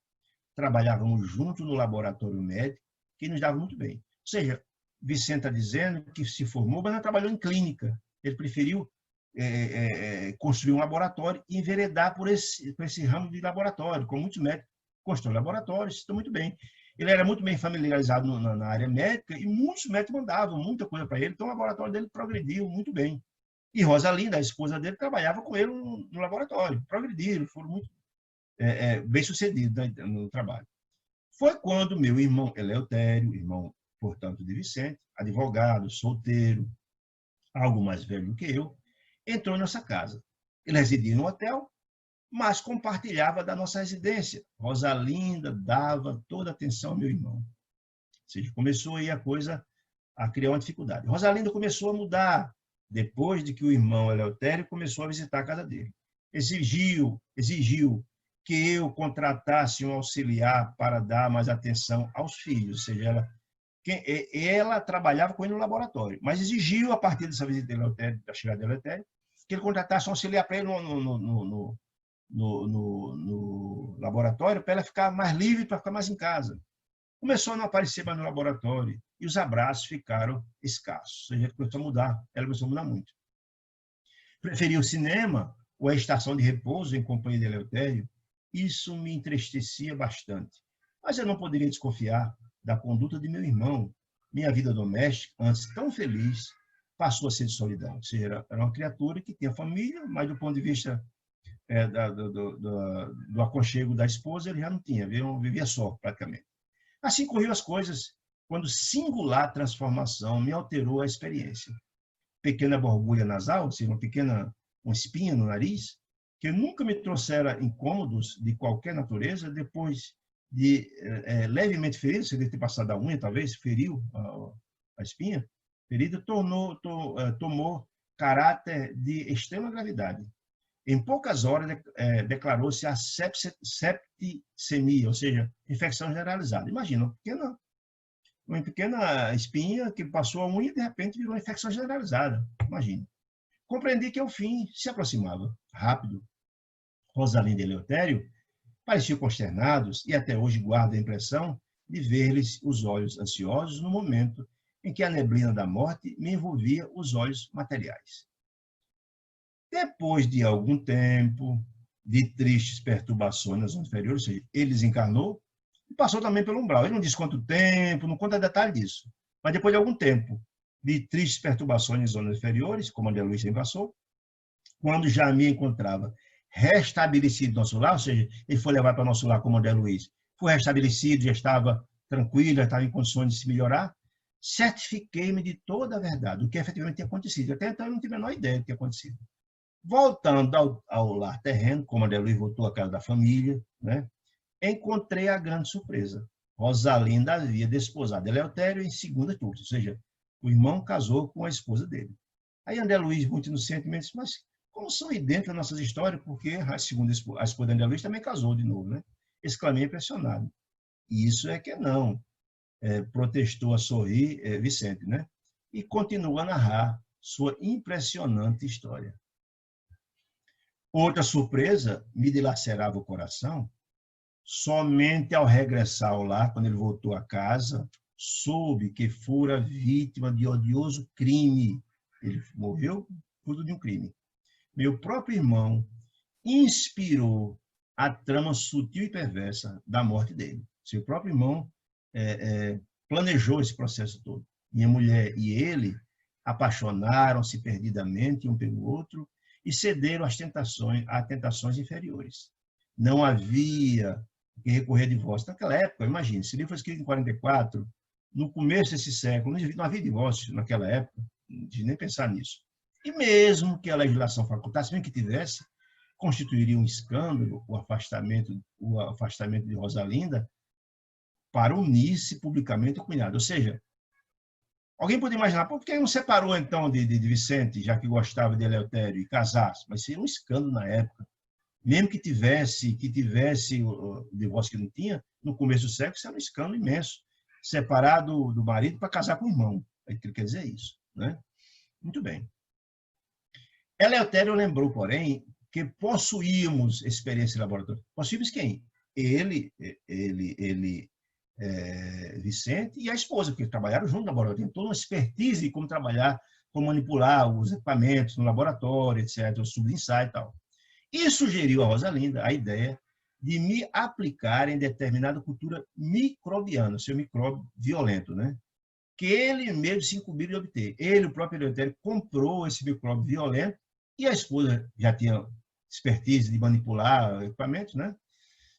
trabalhávamos juntos no laboratório médico, que nos dava muito bem. Ou seja, Vicente está dizendo que se formou, mas não trabalhou em clínica. Ele preferiu construir um laboratório e enveredar por esse ramo de laboratório, como muitos médicos constroem laboratórios, estão muito bem. Ele era muito bem familiarizado na área médica e muitos médicos mandavam muita coisa para ele, então o laboratório dele progrediu muito bem. E Rosalinda, a esposa dele, trabalhava com ele no laboratório, progrediram, foram muito bem-sucedidos no trabalho. Foi quando meu irmão Eleutério, irmão portanto, de Vicente, advogado, solteiro, algo mais velho do que eu, entrou em nossa casa. Ele residia no hotel, mas compartilhava da nossa residência. Rosalinda dava toda a atenção ao meu irmão. Ou seja, começou aí a coisa a criar uma dificuldade. Rosalinda começou a mudar depois de que o irmão Eleutério começou a visitar a casa dele. Exigiu que eu contratasse um auxiliar para dar mais atenção aos filhos, ou seja, ela trabalhava com ele no laboratório, mas exigiu, a partir dessa visita de Eleutério, da chegada de Eleutério, que ele contratasse um auxiliar para ele no laboratório, para ela ficar mais livre, para ficar mais em casa. Começou a não aparecer mais no laboratório e os abraços ficaram escassos. A gente começou a mudar, ela começou a mudar muito. Preferia o cinema ou a estação de repouso em companhia de Eleutério. Isso me entristecia bastante. Mas eu não poderia desconfiar da conduta de meu irmão. Minha vida doméstica, antes tão feliz, passou a ser de solidão. Ou seja, era uma criatura que tinha família, mas do ponto de vista do aconchego da esposa, ele já não tinha, vivia só, praticamente. Assim corriam as coisas, quando singular transformação me alterou a experiência. Pequena borbulha nasal, ou seja, uma espinha no nariz, que nunca me trouxera incômodos de qualquer natureza, depois de levemente ferido, você deve ter passado a unha, talvez, feriu a espinha, ferida, tomou caráter de extrema gravidade. Em poucas horas, declarou-se a septicemia, ou seja, infecção generalizada. Imagina, uma pequena espinha que passou a unha e, de repente, virou uma infecção generalizada. Imagina. Compreendi que o fim se aproximava. Rápido. Rosalinda e Eleutério pareciam consternados e até hoje guardo a impressão de ver-lhes os olhos ansiosos no momento em que a neblina da morte me envolvia os olhos materiais. Depois de algum tempo de tristes perturbações nas zonas inferiores, ou seja, ele desencarnou e passou também pelo umbral. Ele não diz quanto tempo, não conta detalhe disso. Mas depois de algum tempo de tristes perturbações nas zonas inferiores, como André Luiz também passou, quando já me encontrava restabelecido no nosso lar, ou seja, ele foi levado para o nosso lar como André Luiz, foi restabelecido, já estava tranquilo, já estava em condições de se melhorar, certifiquei-me de toda a verdade, do que efetivamente tinha acontecido. Até então eu não tinha a menor ideia do que tinha acontecido. Voltando ao lar terreno, como André Luiz voltou à casa da família, né, encontrei a grande surpresa. Rosalinda havia desposado Eleutério em segunda turma, ou seja, o irmão casou com a esposa dele. Aí André Luiz, muito inocentemente, disse, mas como são idênticas as nossas histórias? Porque, segundo a esposa de André Luiz, também casou de novo, né? Exclamei impressionado. E isso é que não, protestou a sorrir Vicente, né? E continua a narrar sua impressionante história. Outra surpresa me dilacerava o coração. Somente ao regressar ao lar, quando ele voltou a casa, soube que fora vítima de odioso crime. Ele morreu fruto de um crime. Meu próprio irmão inspirou a trama sutil e perversa da morte dele. Seu próprio irmão planejou esse processo todo. Minha mulher e ele apaixonaram-se perdidamente um pelo outro e cederam a tentações inferiores. Não havia que recorrer a divórcio. Naquela época, imagine, esse livro foi escrito em 44, no começo desse século, não havia divórcio naquela época, de nem pensar nisso. E mesmo que a legislação facultasse, mesmo que tivesse, constituiria um escândalo o afastamento de Rosalinda para unir-se publicamente ao cunhado. Ou seja, alguém pode imaginar, por que não separou então de Vicente, já que gostava de Eleutério, e casasse? Mas seria um escândalo na época. Mesmo que tivesse o divórcio que não tinha, no começo do século, isso era um escândalo imenso. Separar do marido para casar com o irmão. Ele quer dizer isso, né? Muito bem. Eleutério lembrou, porém, que possuíamos experiência em laboratório. Possuímos quem? Ele, Vicente e a esposa, porque trabalharam junto no laboratório. Tem toda uma expertise em como trabalhar, como manipular os equipamentos no laboratório, etc., o subensaio e tal. E sugeriu a Rosalinda a ideia de me aplicar em determinada cultura microbiana, seu micróbio violento, né? Que ele mesmo se incumbiu de obter. Ele, o próprio Eleutério, comprou esse micróbio violento e a esposa já tinha expertise de manipular equipamentos, né?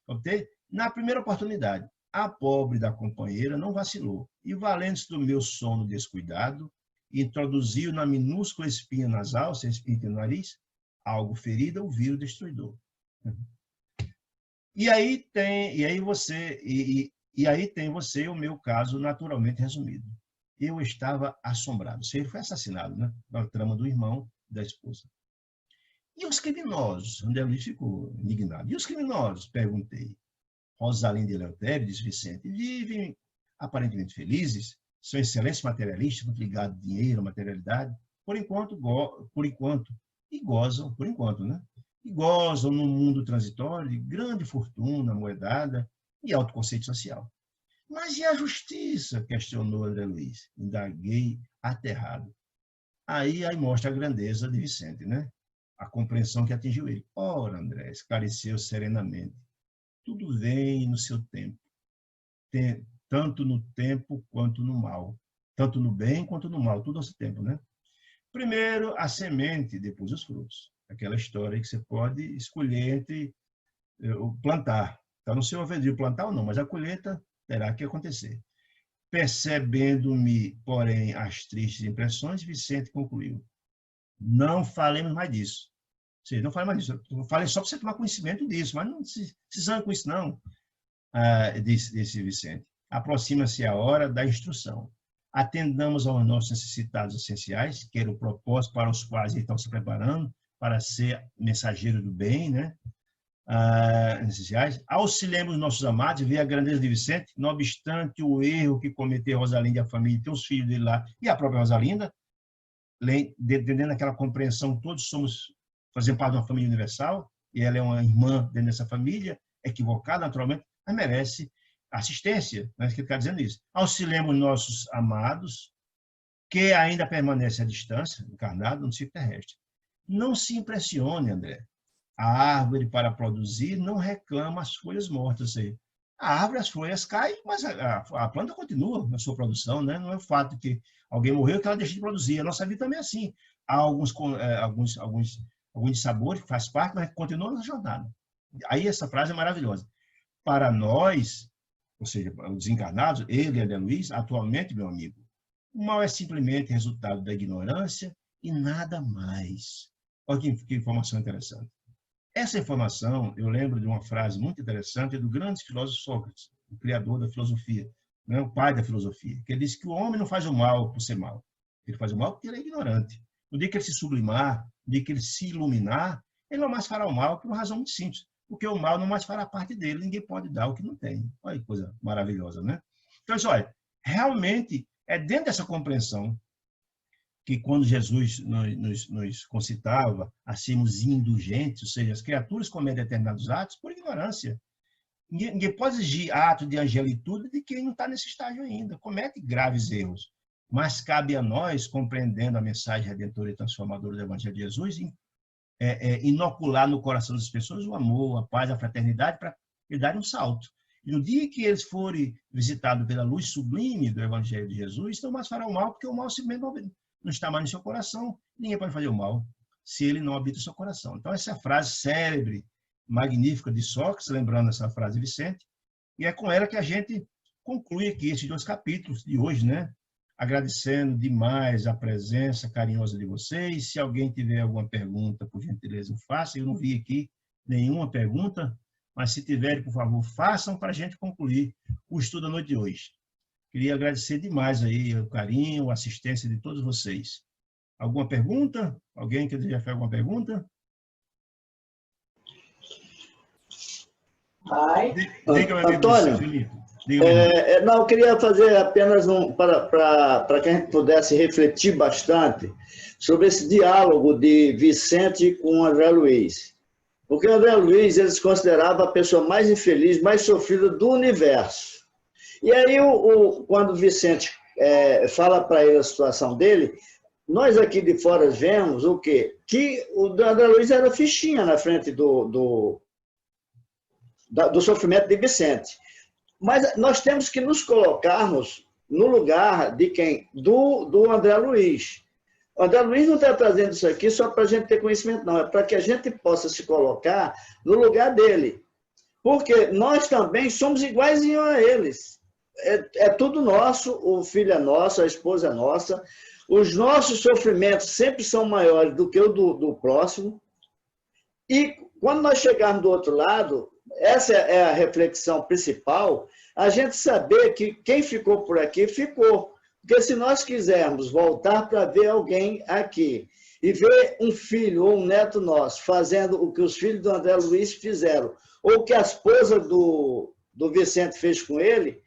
Obter na primeira oportunidade. A pobre da companheira não vacilou, e valendo-se do meu sono descuidado, introduziu na minúscula espinha nasal, sem espinha no nariz, algo ferida, o vírus destruidor. E aí tem você o meu caso naturalmente resumido. Eu estava assombrado. Ele foi assassinado, né? Na trama do irmão da esposa. E os criminosos? André Luiz ficou indignado. E os criminosos? Perguntei. Rosalinda e Eleutério, disse Vicente, vivem aparentemente felizes, são excelentes materialistas, muito ligados a dinheiro, materialidade, por enquanto, e gozam, por enquanto, né? E gozam num mundo transitório de grande fortuna, moedada e alto conceito social. Mas e a justiça? Questionou André Luiz. Indaguei aterrado. Aí mostra a grandeza de Vicente, né? A compreensão que atingiu ele. Ora, André, esclareceu serenamente. Tudo vem no seu tempo. Tanto no tempo quanto no mal. Tanto no bem quanto no mal. Tudo ao seu tempo, né? Primeiro a semente, depois os frutos. Aquela história que você pode escolher entre plantar. Está no seu alvedrio plantar ou não, mas a colheita terá que acontecer. Percebendo-me, porém, as tristes impressões, Vicente concluiu. Não falemos mais disso. Ou seja, não fale mais disso. Eu falei só para você tomar conhecimento disso, mas não se zangue com isso, não, disse Vicente. Aproxima-se a hora da instrução. Atendamos aos nossos necessitados essenciais, que era o propósito para os quais eles estão se preparando, para ser mensageiro do bem, né? Essenciais. Auxiliemos nossos amados, ver a grandeza de Vicente, não obstante o erro que cometeu Rosalinda e a família, tem os filhos dele lá, e a própria Rosalinda, entendendo aquela compreensão, todos fazemos parte de uma família universal, e ela é uma irmã dentro dessa família, equivocada naturalmente, mas merece assistência, né? Que ele está dizendo isso. Auxiliemos nossos amados, que ainda permanecem à distância, encarnados no ciclo terrestre. Não se impressione, André. A árvore, para produzir, não reclama as folhas mortas. Ou seja, a árvore, as folhas caem, mas a planta continua na sua produção, né? Não é o fato que alguém morreu que ela deixa de produzir. A nossa vida também é assim. Há alguns dissabores que faz parte, mas continua na jornada. Aí essa frase é maravilhosa. Para nós, ou seja, os desencarnados, ele e André Luiz, atualmente, meu amigo, o mal é simplesmente resultado da ignorância e nada mais. Olha que informação interessante. Essa informação, eu lembro de uma frase muito interessante do grande filósofo Sócrates, o criador da filosofia, né, o pai da filosofia, que ele disse que o homem não faz o mal por ser mal, ele faz o mal porque ele é ignorante. No dia que ele se sublimar, no dia que ele se iluminar, ele não mais fará o mal por uma razão muito simples, porque o mal não mais fará parte dele, ninguém pode dar o que não tem. Olha que coisa maravilhosa, né? Então, olha, realmente é dentro dessa compreensão que quando Jesus nos concitava a sermos indulgentes, ou seja, as criaturas cometem determinados atos por ignorância. Ninguém pode exigir ato de angelitude de quem não está nesse estágio ainda, comete graves erros. Mas cabe a nós, compreendendo a mensagem redentora e transformadora do Evangelho de Jesus, inocular no coração das pessoas o amor, a paz, a fraternidade, para lhe dar um salto. E no dia que eles forem visitados pela luz sublime do Evangelho de Jesus, não mais farão mal, porque o mal simplesmente não está mais no seu coração, ninguém pode fazer o mal se ele não habita o seu coração. Então, essa frase célebre, magnífica de Sócrates, lembrando essa frase de Vicente, e é com ela que a gente conclui aqui esses 2 capítulos de hoje, né? Agradecendo demais a presença carinhosa de vocês. Se alguém tiver alguma pergunta, por gentileza, faça. Eu não vi aqui nenhuma pergunta, mas se tiverem, por favor, façam para a gente concluir o estudo da noite de hoje. Queria agradecer demais aí o carinho, a assistência de todos vocês. Alguma pergunta? Alguém que já fez alguma pergunta? Antônio, não, eu queria fazer apenas para que a gente pudesse refletir bastante sobre esse diálogo de Vicente com André Luiz. Porque André Luiz, ele se considerava a pessoa mais infeliz, mais sofrida do universo. E aí, quando o Vicente fala para ele a situação dele, nós aqui de fora vemos o quê? Que o André Luiz era fichinha na frente do sofrimento de Vicente. Mas nós temos que nos colocarmos no lugar de quem? Do André Luiz. O André Luiz não está trazendo isso aqui só para a gente ter conhecimento, não. É para que a gente possa se colocar no lugar dele. Porque nós também somos iguaizinhos a eles. É tudo nosso, o filho é nosso, a esposa é nossa. Os nossos sofrimentos sempre são maiores do que o do próximo. E quando nós chegarmos do outro lado, essa é a reflexão principal, a gente saber que quem ficou por aqui, ficou. Porque se nós quisermos voltar para ver alguém aqui e ver um filho ou um neto nosso fazendo o que os filhos do André Luiz fizeram, ou o que a esposa do Vicente fez com ele,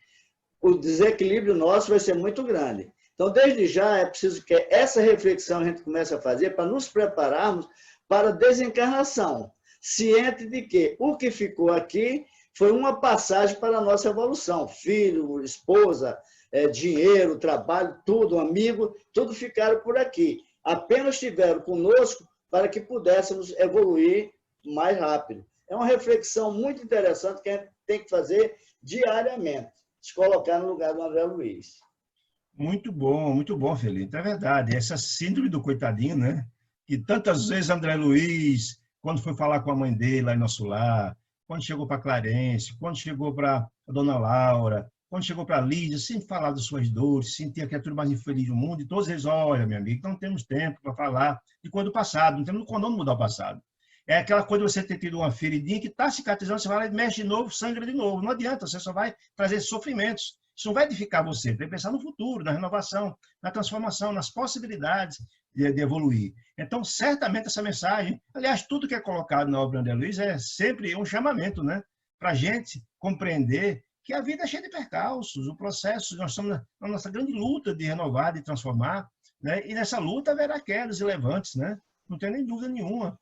o desequilíbrio nosso vai ser muito grande. Então, desde já, é preciso que essa reflexão a gente comece a fazer para nos prepararmos para a desencarnação, ciente de que o que ficou aqui foi uma passagem para a nossa evolução. Filho, esposa, dinheiro, trabalho, tudo, amigo, tudo ficaram por aqui. Apenas estiveram conosco para que pudéssemos evoluir mais rápido. É uma reflexão muito interessante que a gente tem que fazer diariamente, se colocar no lugar do André Luiz. Muito bom, Felipe. É verdade. Essa síndrome do coitadinho, né? Que tantas vezes André Luiz, quando foi falar com a mãe dele lá em nosso lar, quando chegou para Clarence, quando chegou para a dona Laura, quando chegou para a Lídia, sempre falava das suas dores, sentia que é tudo mais infeliz do mundo, e todos eles, olha, meu amigo, não temos tempo para falar de coisa do passado, não temos condão de mudar o passado. É aquela coisa de você ter tido uma feridinha que está cicatrizando, você vai lá e mexe de novo, sangra de novo. Não adianta, você só vai trazer sofrimentos. Isso não vai edificar você. Tem que pensar no futuro, na renovação, na transformação, nas possibilidades de evoluir. Então, certamente essa mensagem, aliás, tudo que é colocado na obra de André Luiz é sempre um chamamento, né? Para a gente compreender que a vida é cheia de percalços, o processo, nós estamos na nossa grande luta de renovar, de transformar, né? E nessa luta haverá quedas e levantes, né? Não tem nem dúvida nenhuma.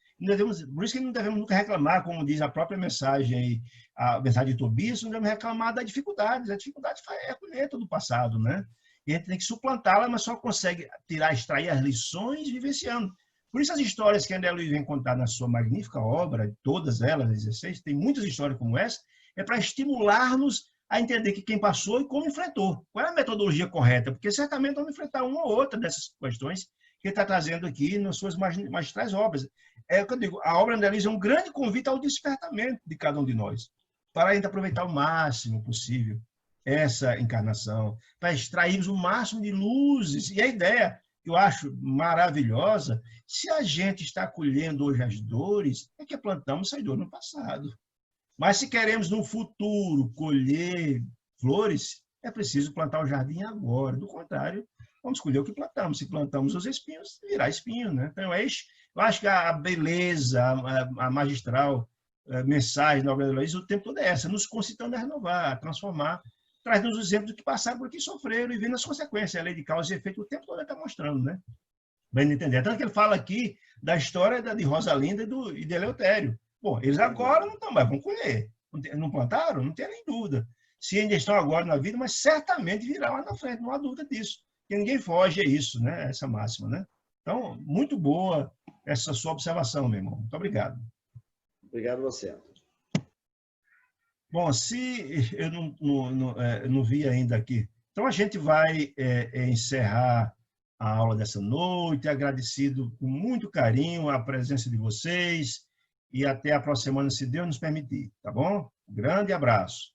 Por isso que não devemos nunca reclamar, como diz a própria mensagem, a mensagem de Tobias, não devemos reclamar das dificuldades. A dificuldade é a colheita do passado, né? E a gente tem que suplantá-la, mas só consegue extrair as lições vivenciando. Por isso as histórias que André Luiz vem contar na sua magnífica obra, todas elas, 16, tem muitas histórias como essa, é para estimular-nos a entender que quem passou e como enfrentou. Qual é a metodologia correta? Porque certamente vamos enfrentar uma ou outra dessas questões que ele está trazendo aqui nas suas magistrais obras. É o que eu digo, a obra de André Luiz é um grande convite ao despertamento de cada um de nós, para a gente aproveitar o máximo possível essa encarnação, para extrairmos o máximo de luzes. E a ideia, que eu acho maravilhosa, se a gente está colhendo hoje as dores, é que plantamos essas dores no passado. Mas se queremos no futuro colher flores, é preciso plantar o jardim agora. Do contrário, vamos colher o que plantamos. Se plantamos os espinhos, virá espinho, né? Então, eu acho que a beleza, a magistral mensagem da obra de Luiz, o tempo todo é essa, nos concitando a renovar, a transformar, trazendo os exemplos do que passaram por aqui, sofreram e vendo as consequências. A lei de causa e efeito o tempo todo está mostrando, né? Bem entender. Tanto que ele fala aqui da história de Rosalinda e de Eleutério. Bom, eles agora não estão mais, vão colher. Não plantaram? Não tem nem dúvida. Se ainda estão agora na vida, mas certamente virá lá na frente, não há dúvida disso. Porque ninguém foge a isso, né? Essa máxima, né? Então, muito boa essa sua observação, meu irmão. Muito obrigado. Obrigado a você. Bom, se eu não vi ainda aqui, então a gente vai encerrar a aula dessa noite, agradecido com muito carinho a presença de vocês e até a próxima semana, se Deus nos permitir, tá bom? Um grande abraço.